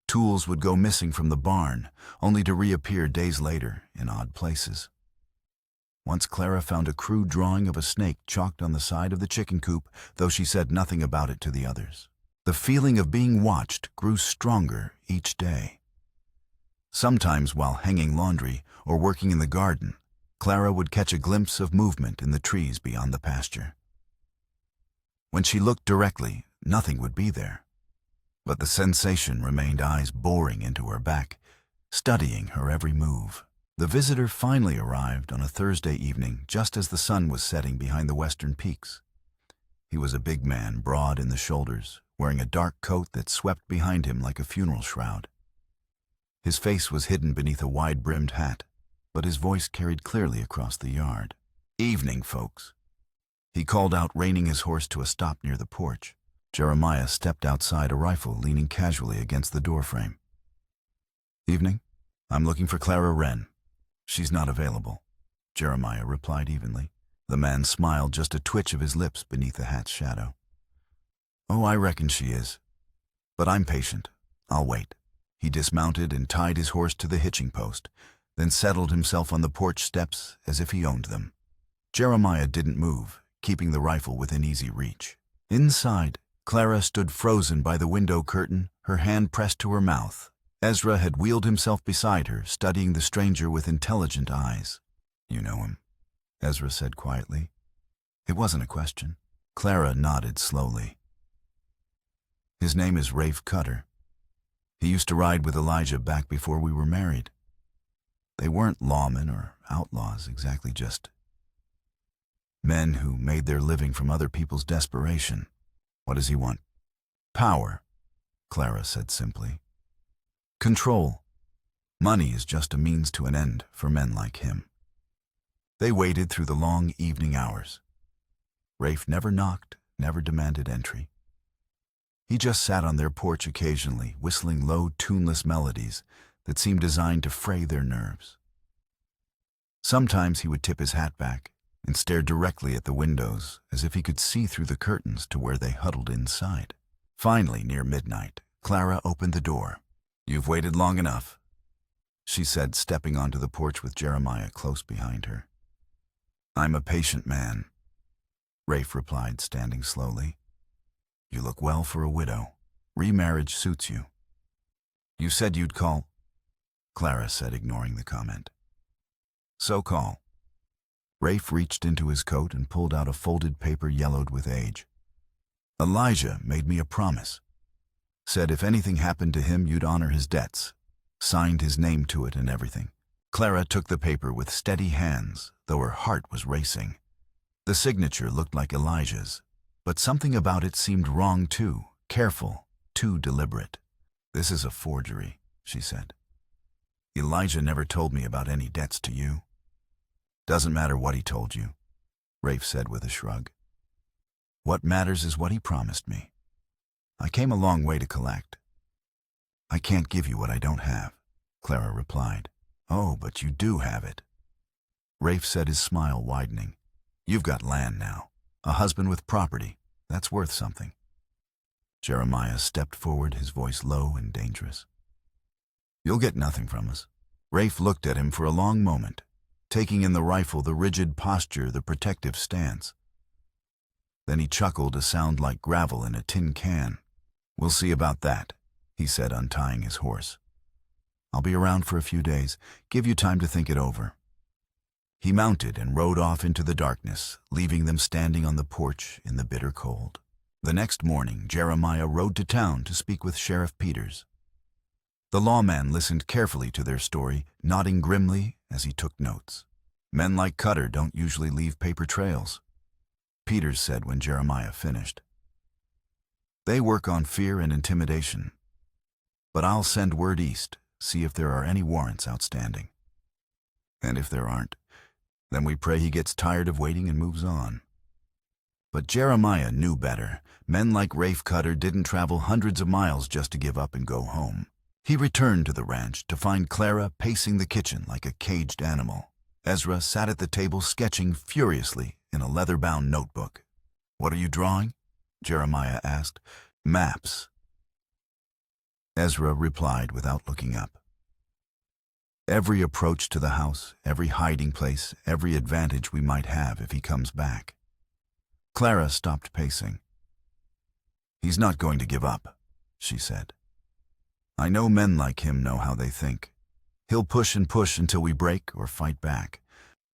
S1: Tools would go missing from the barn, only to reappear days later in odd places. Once Clara found a crude drawing of a snake chalked on the side of the chicken coop, though she said nothing about it to the others. The feeling of being watched grew stronger each day. Sometimes while hanging laundry or working in the garden, Clara would catch a glimpse of movement in the trees beyond the pasture. When she looked directly, nothing would be there. But the sensation remained, eyes boring into her back, studying her every move. The visitor finally arrived on a Thursday evening, just as the sun was setting behind the western peaks. He was a big man, broad in the shoulders, wearing a dark coat that swept behind him like a funeral shroud. His face was hidden beneath a wide-brimmed hat, but his voice carried clearly across the yard. Evening, folks. He called out, reining his horse to a stop near the porch. Jeremiah stepped outside, a rifle leaning casually against the doorframe. Evening. I'm looking for Clara Wren. She's not available, Jeremiah replied evenly. The man smiled, just a twitch of his lips beneath the hat's shadow. Oh, I reckon she is. But I'm patient. I'll wait. He dismounted and tied his horse to the hitching post, then settled himself on the porch steps as if he owned them. Jeremiah didn't move, keeping the rifle within easy reach. Inside, Clara stood frozen by the window curtain, her hand pressed to her mouth. Ezra had wheeled himself beside her, studying the stranger with intelligent eyes. "You know him?" Ezra said quietly. It wasn't a question. Clara nodded slowly. "His name is Rafe Cutter. He used to ride with Elijah back before we were married. They weren't lawmen or outlaws exactly, just men who made their living from other people's desperation." "What does he want?" "Power," Clara said simply. "Control. Money is just a means to an end for men like him." They waited through the long evening hours. Rafe never knocked, never demanded entry. He just sat on their porch occasionally, whistling low, tuneless melodies that seemed designed to fray their nerves. Sometimes he would tip his hat back and stare directly at the windows as if he could see through the curtains to where they huddled inside. Finally, near midnight, Clara opened the door. "You've waited long enough," she said, stepping onto the porch with Jeremiah close behind her. "I'm a patient man," Rafe replied, standing slowly. "You look well for a widow. Remarriage suits you." "You said you'd call," Clara said, ignoring the comment. "So call." Rafe reached into his coat and pulled out a folded paper yellowed with age. "Elijah made me a promise. Said if anything happened to him, you'd honor his debts. Signed his name to it and everything." Clara took the paper with steady hands, though her heart was racing. The signature looked like Elijah's, but something about it seemed wrong too, careful, too deliberate. "This is a forgery," she said. "Elijah never told me about any debts to you." "Doesn't matter what he told you," Rafe said with a shrug. "What matters is what he promised me. I came a long way to collect." "I can't give you what I don't have," Clara replied. "Oh, but you do have it," Rafe said, his smile widening. "You've got land now, a husband with property. That's worth something." Jeremiah stepped forward, his voice low and dangerous. "You'll get nothing from us." Rafe looked at him for a long moment, taking in the rifle, the rigid posture, the protective stance. Then he chuckled, a sound like gravel in a tin can. "We'll see about that," he said, untying his horse. "I'll be around for a few days. Give you time to think it over." He mounted and rode off into the darkness, leaving them standing on the porch in the bitter cold. The next morning, Jeremiah rode to town to speak with Sheriff Peters. The lawman listened carefully to their story, nodding grimly as he took notes. "Men like Cutter don't usually leave paper trails," Peters said when Jeremiah finished. "They work on fear and intimidation. But I'll send word east, see if there are any warrants outstanding. And if there aren't, then we pray he gets tired of waiting and moves on." But Jeremiah knew better. Men like Rafe Cutter didn't travel hundreds of miles just to give up and go home. He returned to the ranch to find Clara pacing the kitchen like a caged animal. Ezra sat at the table sketching furiously in a leather-bound notebook. "What are you drawing?" Jeremiah asked. "Maps," Ezra replied without looking up. "Every approach to the house, every hiding place, every advantage we might have if he comes back." Clara stopped pacing. "He's not going to give up," she said. "I know men like him know how they think. He'll push and push until we break or fight back.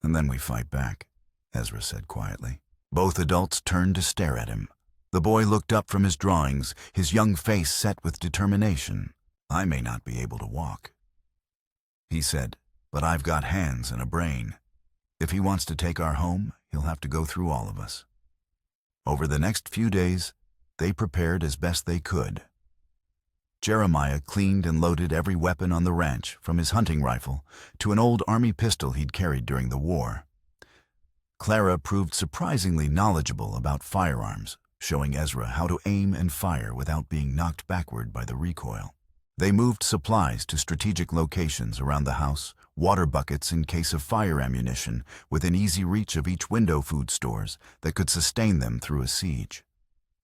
S1: And then we fight back," Ezra said quietly. Both adults turned to stare at him. The boy looked up from his drawings, his young face set with determination. "I may not be able to walk," he said, "but I've got hands and a brain. If he wants to take our home, he'll have to go through all of us." Over the next few days, they prepared as best they could. Jeremiah cleaned and loaded every weapon on the ranch, from his hunting rifle to an old army pistol he'd carried during the war. Clara proved surprisingly knowledgeable about firearms, showing Ezra how to aim and fire without being knocked backward by the recoil. They moved supplies to strategic locations around the house, water buckets in case of fire ammunition, within easy reach of each window food stores that could sustain them through a siege.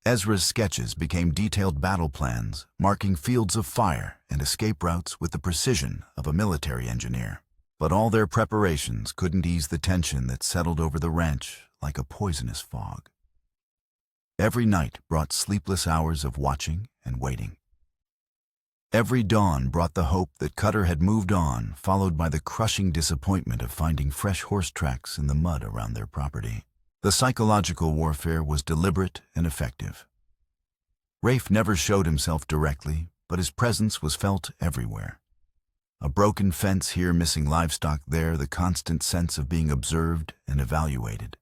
S1: Ezra's sketches became detailed battle plans, marking fields of fire and escape routes with the precision of a military engineer. But all their preparations couldn't ease the tension that settled over the ranch like a poisonous fog. Every night brought sleepless hours of watching and waiting. Every dawn brought the hope that Cutter had moved on, followed by the crushing disappointment of finding fresh horse tracks in the mud around their property. The psychological warfare was deliberate and effective. Rafe never showed himself directly, but his presence was felt everywhere. A broken fence here, missing livestock there, the constant sense of being observed and evaluated.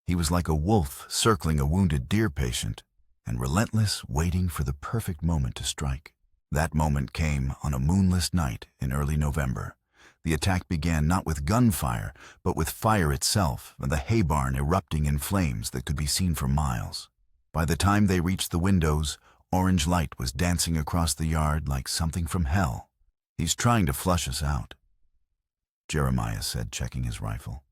S1: He was like a wolf circling a wounded deer patient, and relentless, waiting for the perfect moment to strike. That moment came on a moonless night in early November. The attack began not with gunfire, but with fire itself, and the hay barn erupting in flames that could be seen for miles. By the time they reached the windows, orange light was dancing across the yard like something from hell. "He's trying to flush us out," Jeremiah said, checking his rifle.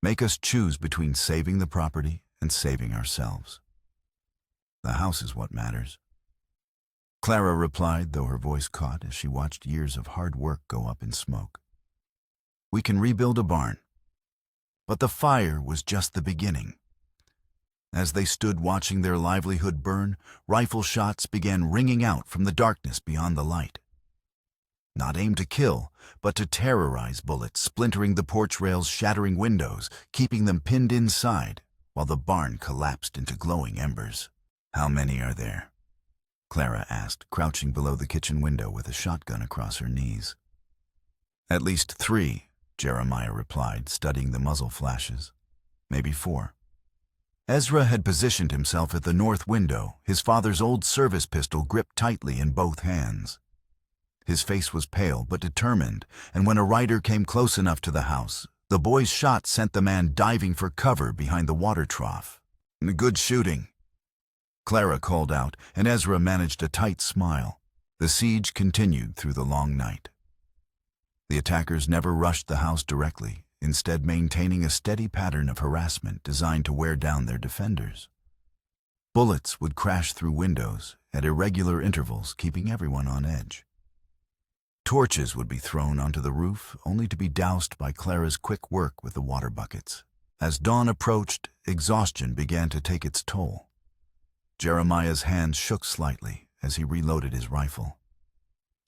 S1: "Make us choose between saving the property and saving ourselves. The house is what matters." Clara replied, though her voice caught as she watched years of hard work go up in smoke. "We can rebuild a barn." But the fire was just the beginning. As they stood watching their livelihood burn, rifle shots began ringing out from the darkness beyond the light. Not aimed to kill, but to terrorize bullets, splintering the porch rails, shattering windows, keeping them pinned inside, while the barn collapsed into glowing embers. "How many are there?" Clara asked, crouching below the kitchen window with a shotgun across her knees. "At least 3, Jeremiah replied, studying the muzzle flashes. "Maybe 4. Ezra had positioned himself at the north window, his father's old service pistol gripped tightly in both hands. His face was pale but determined, and when a rider came close enough to the house, the boy's shot sent the man diving for cover behind the water trough. "Good shooting," Clara called out, and Ezra managed a tight smile. The siege continued through the long night. The attackers never rushed the house directly, instead maintaining a steady pattern of harassment designed to wear down their defenders. Bullets would crash through windows at irregular intervals, keeping everyone on edge. Torches would be thrown onto the roof, only to be doused by Clara's quick work with the water buckets. As dawn approached, exhaustion began to take its toll. Jeremiah's hands shook slightly as he reloaded his rifle.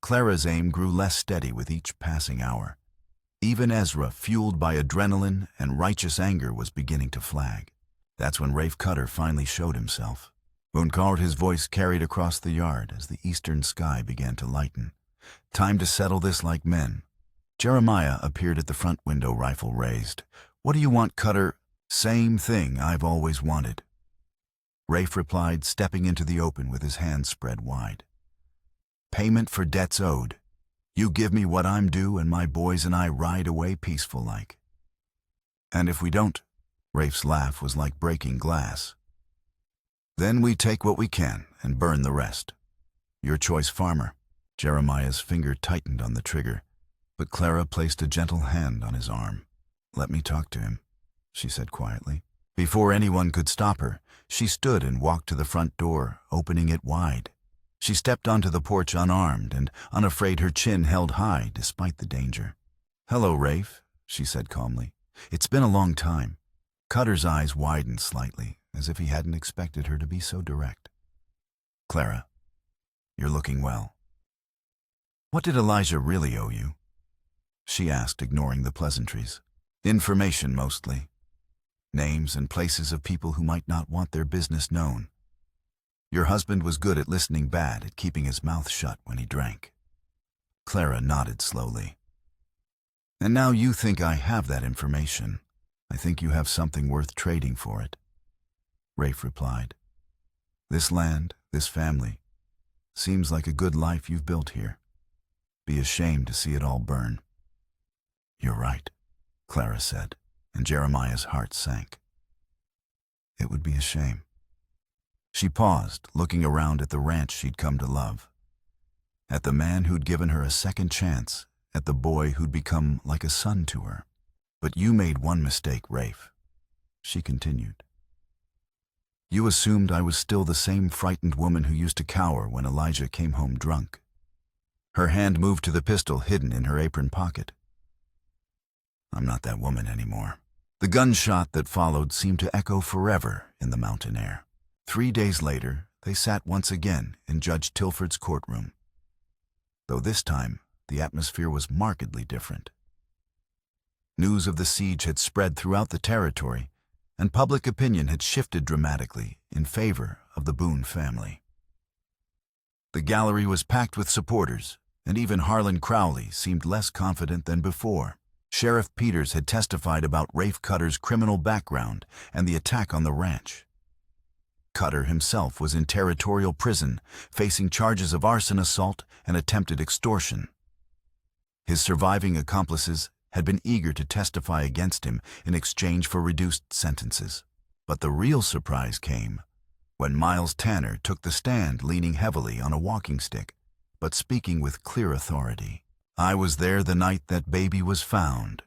S1: Clara's aim grew less steady with each passing hour. Even Ezra, fueled by adrenaline and righteous anger, was beginning to flag. That's when Rafe Cutter finally showed himself. Bunkard, his voice carried across the yard as the eastern sky began to lighten. "Time to settle this like men." Jeremiah appeared at the front window, rifle raised. "What do you want, Cutter?" "Same thing I've always wanted," Rafe replied, stepping into the open with his hands spread wide. "Payment for debts owed. You give me what I'm due and my boys and I ride away peaceful like." "And if we don't?" Rafe's laugh was like breaking glass. "Then we take what we can and burn the rest. Your choice, farmer." Jeremiah's finger tightened on the trigger, but Clara placed a gentle hand on his arm. "Let me talk to him," she said quietly. Before anyone could stop her, she stood and walked to the front door, opening it wide. She stepped onto the porch unarmed and unafraid, her chin held high despite the danger. "Hello, Rafe," she said calmly. "It's been a long time." Cutter's eyes widened slightly, as if he hadn't expected her to be so direct. "Clara, you're looking well." "What did Elijah really owe you?" she asked, ignoring the pleasantries. "Information, mostly. Names and places of people who might not want their business known. Your husband was good at listening, bad at keeping his mouth shut when he drank." Clara nodded slowly. "And now you think I have that information. I think you have something worth trading for it," Rafe replied. "This land, this family, seems like a good life you've built here. Be ashamed to see it all burn." "You're right," Clara said, and Jeremiah's heart sank. It would be a shame. She paused, looking around at the ranch she'd come to love. At the man who'd given her a second chance, at the boy who'd become like a son to her. "But you made one mistake, Rafe," she continued. "You assumed I was still the same frightened woman who used to cower when Elijah came home drunk." Her hand moved to the pistol hidden in her apron pocket. I'm not that woman anymore. The gunshot that followed seemed to echo forever in the mountain air. 3 days later, they sat once again in Judge Tilford's courtroom. Though this time, the atmosphere was markedly different. News of the siege had spread throughout the territory, and public opinion had shifted dramatically in favor of the Boone family. The gallery was packed with supporters, and even Harlan Crowley seemed less confident than before. Sheriff Peters had testified about Rafe Cutter's criminal background and the attack on the ranch. Cutter himself was in territorial prison, facing charges of arson assault and attempted extortion. His surviving accomplices had been eager to testify against him in exchange for reduced sentences. But the real surprise came when Miles Tanner took the stand, leaning heavily on a walking stick, but speaking with clear authority. "I was there the night that baby was found,"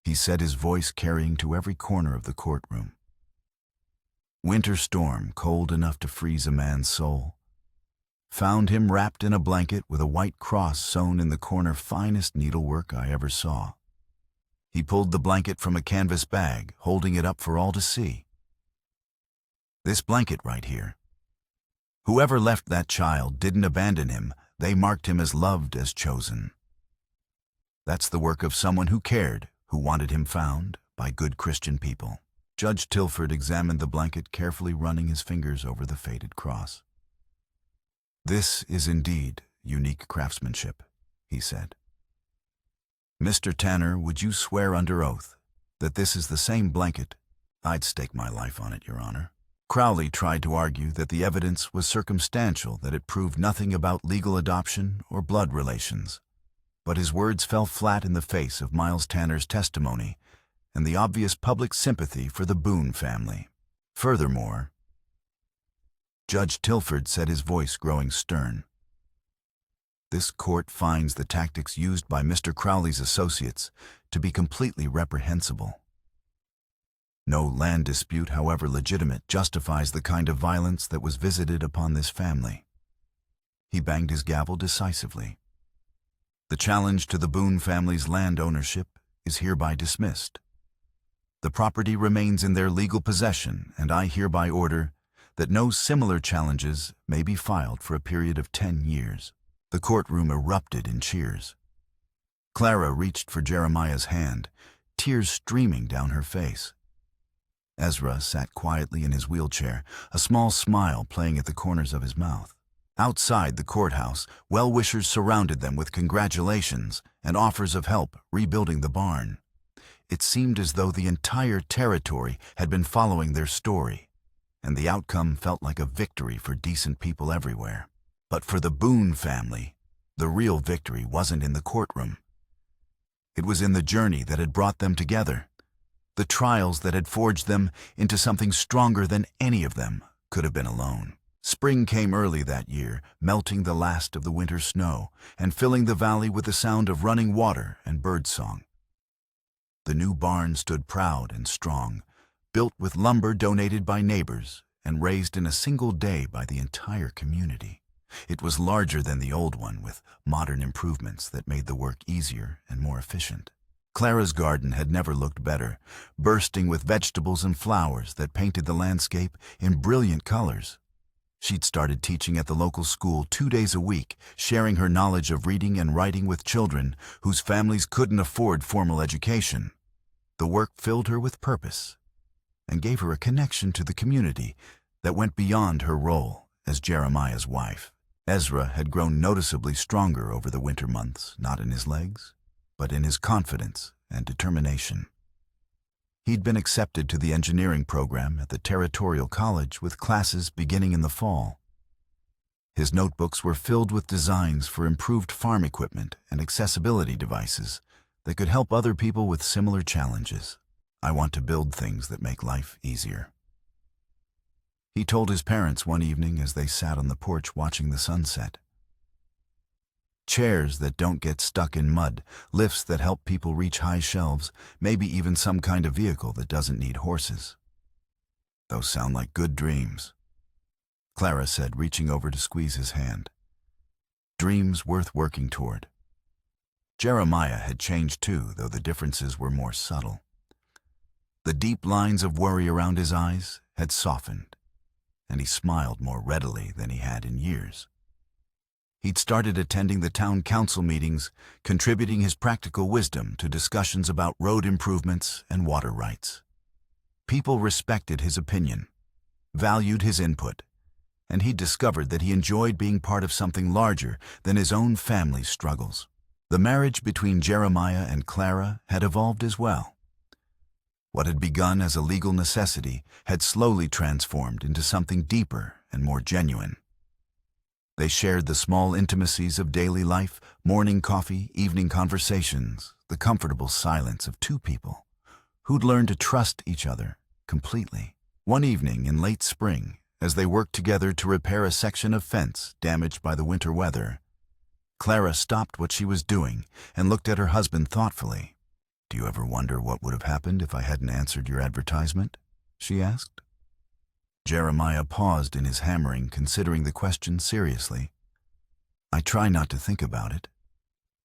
S1: he said, his voice carrying to every corner of the courtroom. "Winter storm, cold enough to freeze a man's soul. Found him wrapped in a blanket with a white cross sewn in the corner, finest needlework I ever saw. He pulled the blanket from a canvas bag, holding it up for all to see. This blanket right here. Whoever left that child didn't abandon him. They marked him as loved, as chosen. That's the work of someone who cared, who wanted him found by good Christian people." Judge Tilford examined the blanket, carefully running his fingers over the faded cross. "This is indeed unique craftsmanship," he said. "Mr. Tanner, would you swear under oath that this is the same blanket?" "I'd stake my life on it, Your Honor." Crowley tried to argue that the evidence was circumstantial, that it proved nothing about legal adoption or blood relations. But his words fell flat in the face of Miles Tanner's testimony and the obvious public sympathy for the Boone family. Furthermore, Judge Tilford said, his voice growing stern, "This court finds the tactics used by Mr. Crowley's associates to be completely reprehensible. No land dispute, however legitimate, justifies the kind of violence that was visited upon this family." He banged his gavel decisively. "The challenge to the Boone family's land ownership is hereby dismissed. The property remains in their legal possession, and I hereby order that no similar challenges may be filed for a period of 10 years. The courtroom erupted in cheers. Clara reached for Jeremiah's hand, tears streaming down her face. Ezra sat quietly in his wheelchair, a small smile playing at the corners of his mouth. Outside the courthouse, well-wishers surrounded them with congratulations and offers of help rebuilding the barn. It seemed as though the entire territory had been following their story, and the outcome felt like a victory for decent people everywhere. But for the Boone family, the real victory wasn't in the courtroom. It was in the journey that had brought them together, the trials that had forged them into something stronger than any of them could have been alone. Spring came early that year, melting the last of the winter snow and filling the valley with the sound of running water and birdsong. The new barn stood proud and strong, built with lumber donated by neighbors and raised in a single day by the entire community. It was larger than the old one, with modern improvements that made the work easier and more efficient. Clara's garden had never looked better, bursting with vegetables and flowers that painted the landscape in brilliant colors. She'd started teaching at the local school 2 days a week, sharing her knowledge of reading and writing with children whose families couldn't afford formal education. The work filled her with purpose and gave her a connection to the community that went beyond her role as Jeremiah's wife. Ezra had grown noticeably stronger over the winter months, not in his legs, but in his confidence and determination. He'd been accepted to the engineering program at the Territorial College, with classes beginning in the fall. His notebooks were filled with designs for improved farm equipment and accessibility devices that could help other people with similar challenges. "I want to build things that make life easier," he told his parents one evening as they sat on the porch watching the sunset. "Chairs that don't get stuck in mud, lifts that help people reach high shelves, maybe even some kind of vehicle that doesn't need horses." "Those sound like good dreams," Clara said, reaching over to squeeze his hand. "Dreams worth working toward." Jeremiah had changed too, though the differences were more subtle. The deep lines of worry around his eyes had softened, and he smiled more readily than he had in years. He'd started attending the town council meetings, contributing his practical wisdom to discussions about road improvements and water rights. People respected his opinion, valued his input, and he discovered that he enjoyed being part of something larger than his own family's struggles. The marriage between Jeremiah and Clara had evolved as well. What had begun as a legal necessity had slowly transformed into something deeper and more genuine. They shared the small intimacies of daily life, morning coffee, evening conversations, the comfortable silence of two people who'd learned to trust each other completely. One evening in late spring, as they worked together to repair a section of fence damaged by the winter weather, Clara stopped what she was doing and looked at her husband thoughtfully. "Do you ever wonder what would have happened if I hadn't answered your advertisement?" she asked. Jeremiah paused in his hammering, considering the question seriously. "I try not to think about it,"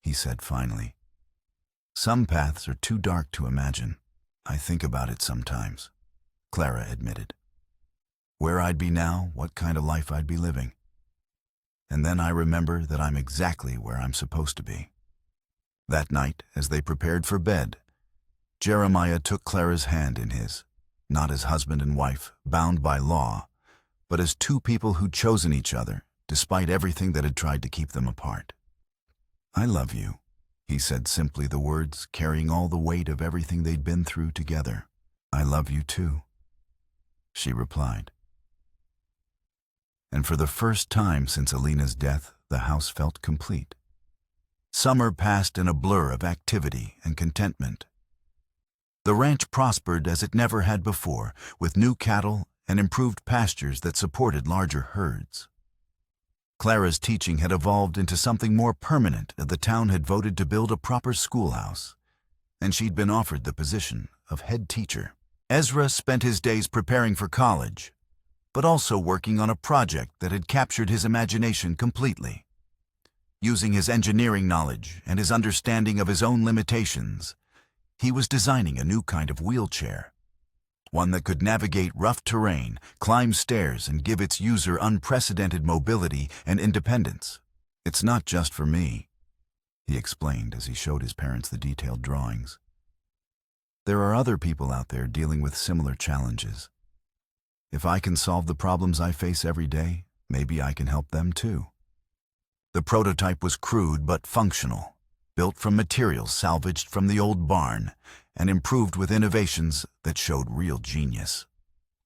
S1: he said finally. "Some paths are too dark to imagine." "I think about it sometimes," Clara admitted. "Where I'd be now, what kind of life I'd be living. And then I remember that I'm exactly where I'm supposed to be." That night, as they prepared for bed, Jeremiah took Clara's hand in his, not as husband and wife, bound by law, but as two people who'd chosen each other, despite everything that had tried to keep them apart. "I love you," he said simply, the words carrying all the weight of everything they'd been through together. "I love you too," she replied. And for the first time since Alina's death, the house felt complete. Summer passed in a blur of activity and contentment. The ranch prospered as it never had before, with new cattle and improved pastures that supported larger herds. Clara's teaching had evolved into something more permanent as the town had voted to build a proper schoolhouse, and she'd been offered the position of head teacher. Ezra spent his days preparing for college, but also working on a project that had captured his imagination completely. Using his engineering knowledge and his understanding of his own limitations, he was designing a new kind of wheelchair, one that could navigate rough terrain, climb stairs, and give its user unprecedented mobility and independence. "It's not just for me," he explained as he showed his parents the detailed drawings. "There are other people out there dealing with similar challenges. If I can solve the problems I face every day, maybe I can help them too." The prototype was crude but functional, built from materials salvaged from the old barn and improved with innovations that showed real genius.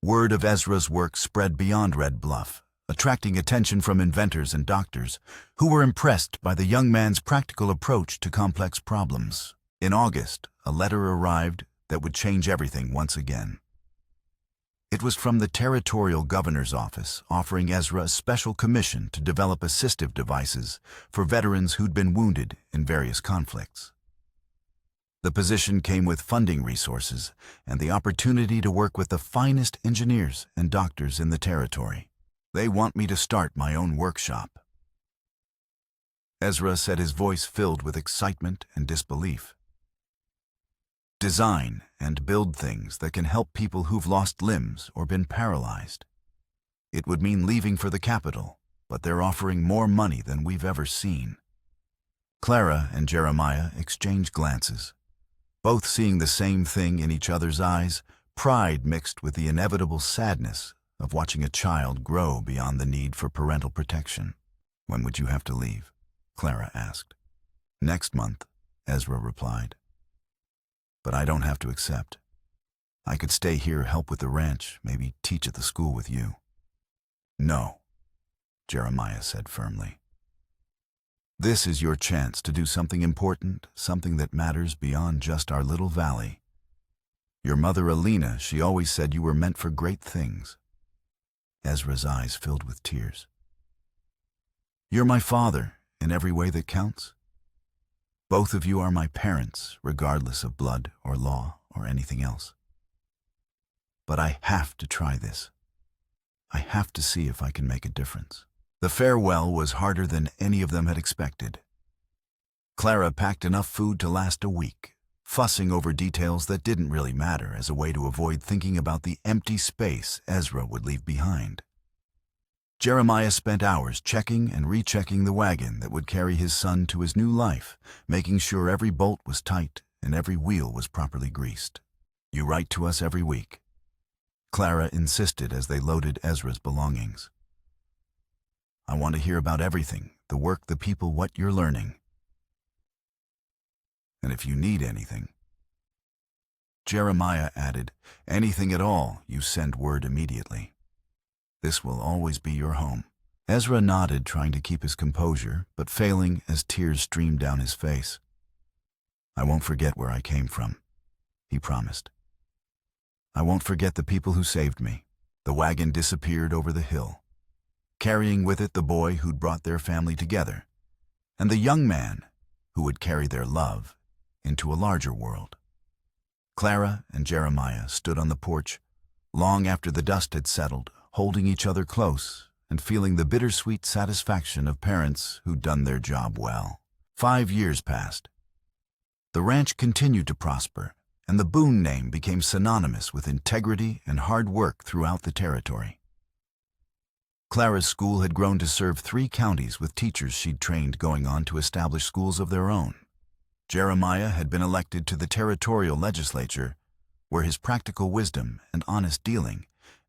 S1: Word of Ezra's work spread beyond Red Bluff, attracting attention from inventors and doctors who were impressed by the young man's practical approach to complex problems. In August, a letter arrived that would change everything once again. It was from the territorial governor's office, offering Ezra a special commission to develop assistive devices for veterans who'd been wounded in various conflicts. The position came with funding resources and the opportunity to work with the finest engineers and doctors in the territory. "They want me to start my own workshop." Ezra said, his voice filled with excitement and disbelief. "Design and build things that can help people who've lost limbs or been paralyzed. It would mean leaving for the capital, but they're offering more money than we've ever seen." Clara and Jeremiah exchanged glances, both seeing the same thing in each other's eyes, pride mixed with the inevitable sadness of watching a child grow beyond the need for parental protection. "When would you have to leave?" Clara asked. "Next month," Ezra replied. "But I don't have to accept. I could stay here, help with the ranch, maybe teach at the school with you." "No," Jeremiah said firmly. "This is your chance to do something important, something that matters beyond just our little valley. Your mother Alina, she always said you were meant for great things." Ezra's eyes filled with tears. "You're my father in every way that counts. Both of you are my parents, regardless of blood or law or anything else. But I have to try this. I have to see if I can make a difference." The farewell was harder than any of them had expected. Clara packed enough food to last a week, fussing over details that didn't really matter as a way to avoid thinking about the empty space Ezra would leave behind. Jeremiah spent hours checking and rechecking the wagon that would carry his son to his new life, making sure every bolt was tight and every wheel was properly greased. "You write to us every week," Clara insisted as they loaded Ezra's belongings. "I want to hear about everything, the work, the people, what you're learning. And if you need anything," Jeremiah added, "anything at all, you send word immediately. This will always be your home." Ezra nodded, trying to keep his composure, but failing as tears streamed down his face. "I won't forget where I came from," he promised. "I won't forget the people who saved me." The wagon disappeared over the hill, carrying with it the boy who'd brought their family together, and the young man who would carry their love into a larger world. Clara and Jeremiah stood on the porch long after the dust had settled, holding each other close and feeling the bittersweet satisfaction of parents who'd done their job well. 5 years passed. The ranch continued to prosper, and the Boone name became synonymous with integrity and hard work throughout the territory. Clara's school had grown to serve 3 counties with teachers she'd trained going on to establish schools of their own. Jeremiah had been elected to the territorial legislature, where his practical wisdom and honest dealing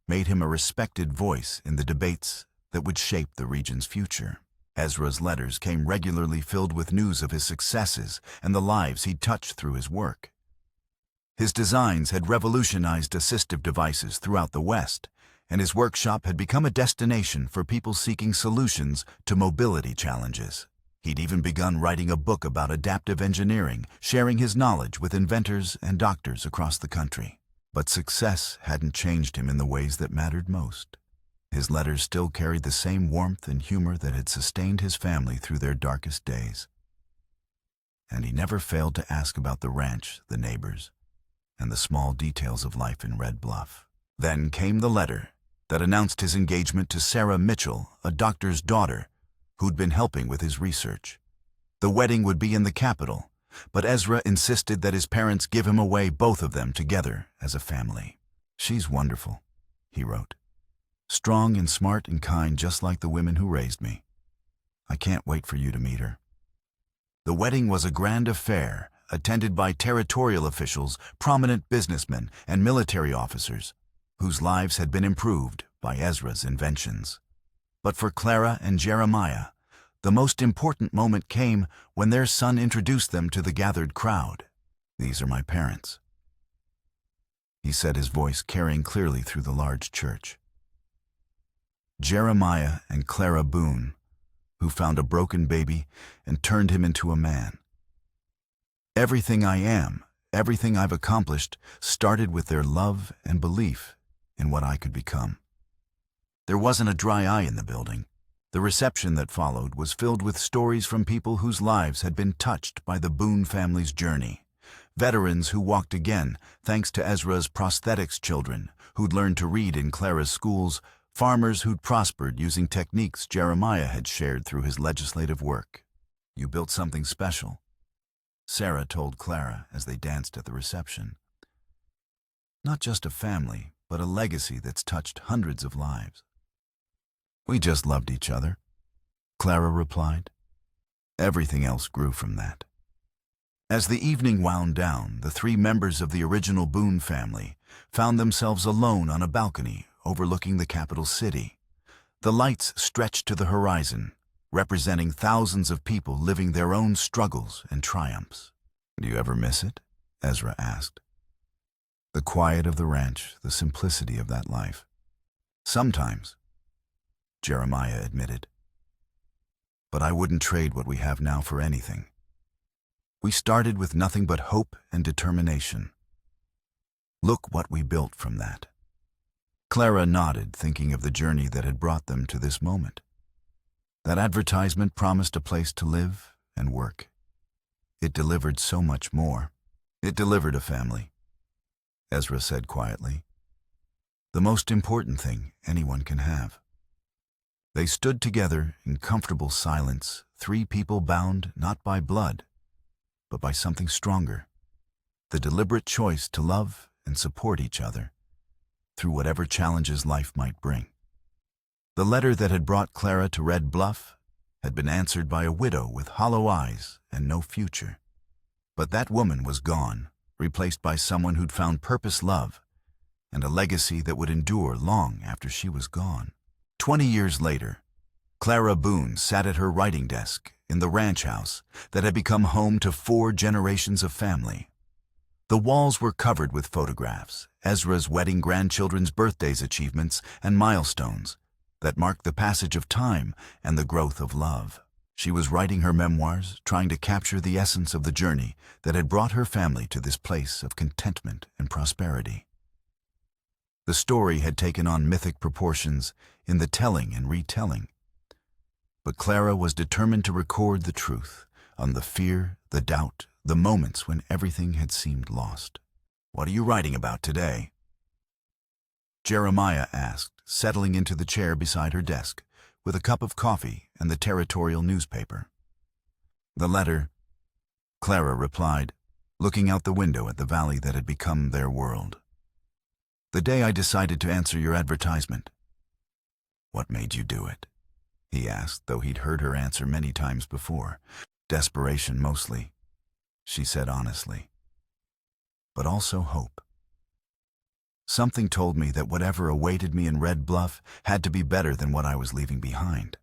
S1: made him a respected voice in the debates that would shape the region's future. Ezra's letters came regularly filled with news of his successes and the lives he'd touched through his work. His designs had revolutionized assistive devices throughout the West, and his workshop had become a destination for people seeking solutions to mobility challenges. He'd even begun writing a book about adaptive engineering, sharing his knowledge with inventors and doctors across the country. But success hadn't changed him in the ways that mattered most. His letters still carried the same warmth and humor that had sustained his family through their darkest days. And he never failed to ask about the ranch, the neighbors, and the small details of life in Red Bluff. Then came the letter that announced his engagement to Sarah Mitchell, a doctor's daughter, who'd been helping with his research. The wedding would be in the capital, but Ezra insisted that his parents give him away, both of them together as a family. "She's wonderful," he wrote. "Strong and smart and kind, just like the women who raised me. I can't wait for you to meet her." The wedding was a grand affair, attended by territorial officials, prominent businessmen, and military officers, whose lives had been improved by Ezra's inventions. But for Clara and Jeremiah, the most important moment came when their son introduced them to the gathered crowd. "These are my parents," he said, his voice carrying clearly through the large church. Jeremiah and Clara Boone, who found a broken baby and turned him into a man. Everything I am, everything I've accomplished, started with their love and belief in what I could become. There wasn't a dry eye in the building. The reception that followed was filled with stories from people whose lives had been touched by the Boone family's journey. Veterans who walked again, thanks to Ezra's prosthetics, children who'd learned to read in Clara's schools, farmers who'd prospered using techniques Jeremiah had shared through his legislative work. "You built something special," Sarah told Clara as they danced at the reception. "Not just a family, but a legacy that's touched hundreds of lives." "We just loved each other," Clara replied. Everything else grew from that. As the evening wound down, the 3 members of the original Boone family found themselves alone on a balcony overlooking the capital city. The lights stretched to the horizon, representing thousands of people living their own struggles and triumphs. "Do you ever miss it?" Ezra asked. "The quiet of the ranch, the simplicity of that life." "Sometimes," Jeremiah admitted. "But I wouldn't trade what we have now for anything. We started with nothing but hope and determination. Look what we built from that." Clara nodded, thinking of the journey that had brought them to this moment. That advertisement promised a place to live and work. It delivered so much more. "It delivered a family," Ezra said quietly. "The most important thing anyone can have." They stood together in comfortable silence, 3 people bound not by blood, but by something stronger: the deliberate choice to love and support each other through whatever challenges life might bring. The letter that had brought Clara to Red Bluff had been answered by a widow with hollow eyes and no future. But that woman was gone, replaced by someone who'd found purpose, love, and a legacy that would endure long after she was gone. 20 years later, Clara Boone sat at her writing desk in the ranch house that had become home to 4 generations of family. The walls were covered with photographs, Ezra's wedding grandchildren's birthdays, achievements, and milestones that marked the passage of time and the growth of love. She was writing her memoirs, trying to capture the essence of the journey that had brought her family to this place of contentment and prosperity. The story had taken on mythic proportions in the telling and retelling, but Clara was determined to record the truth on the fear, the doubt, the moments when everything had seemed lost. "What are you writing about today?" Jeremiah asked, settling into the chair beside her desk with a cup of coffee and the territorial newspaper. "The letter," Clara replied, looking out the window at the valley that had become their world. "The day I decided to answer your advertisement." "What made you do it?" he asked, though he'd heard her answer many times before. "Desperation mostly," she said honestly, "but also hope. Something told me that whatever awaited me in Red Bluff had to be better than what I was leaving behind."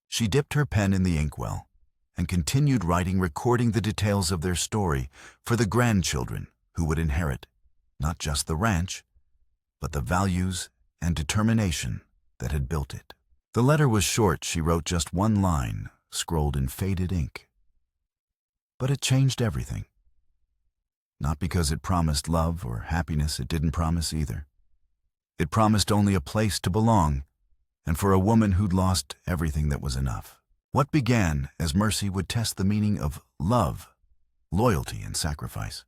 S1: She dipped her pen in the inkwell and continued writing, recording the details of their story for the grandchildren who would inherit not just the ranch, but the values and determination that had built it. The letter was short. She wrote just one line, scrolled in faded ink. But it changed everything. Not because it promised love or happiness, it didn't promise either. It promised only a place to belong, and for a woman who'd lost everything that was enough. What began as mercy would test the meaning of love, loyalty, and sacrifice.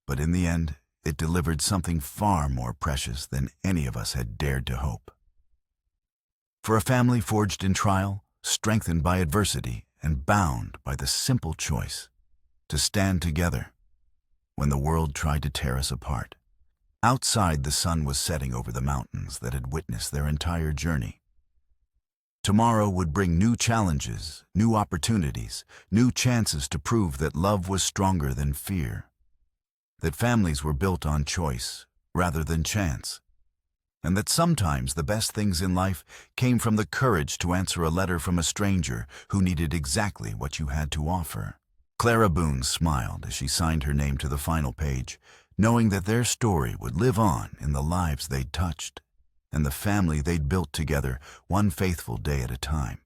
S1: But in the end, it delivered something far more precious than any of us had dared to hope. For a family forged in trial, strengthened by adversity, and bound by the simple choice to stand together when the world tried to tear us apart. Outside, the sun was setting over the mountains that had witnessed their entire journey. Tomorrow would bring new challenges, new opportunities, new chances to prove that love was stronger than fear, that families were built on choice rather than chance, and that sometimes the best things in life came from the courage to answer a letter from a stranger who needed exactly what you had to offer. Clara Boone smiled as she signed her name to the final page, knowing that their story would live on in the lives they'd touched and the family they'd built together, one faithful day at a time.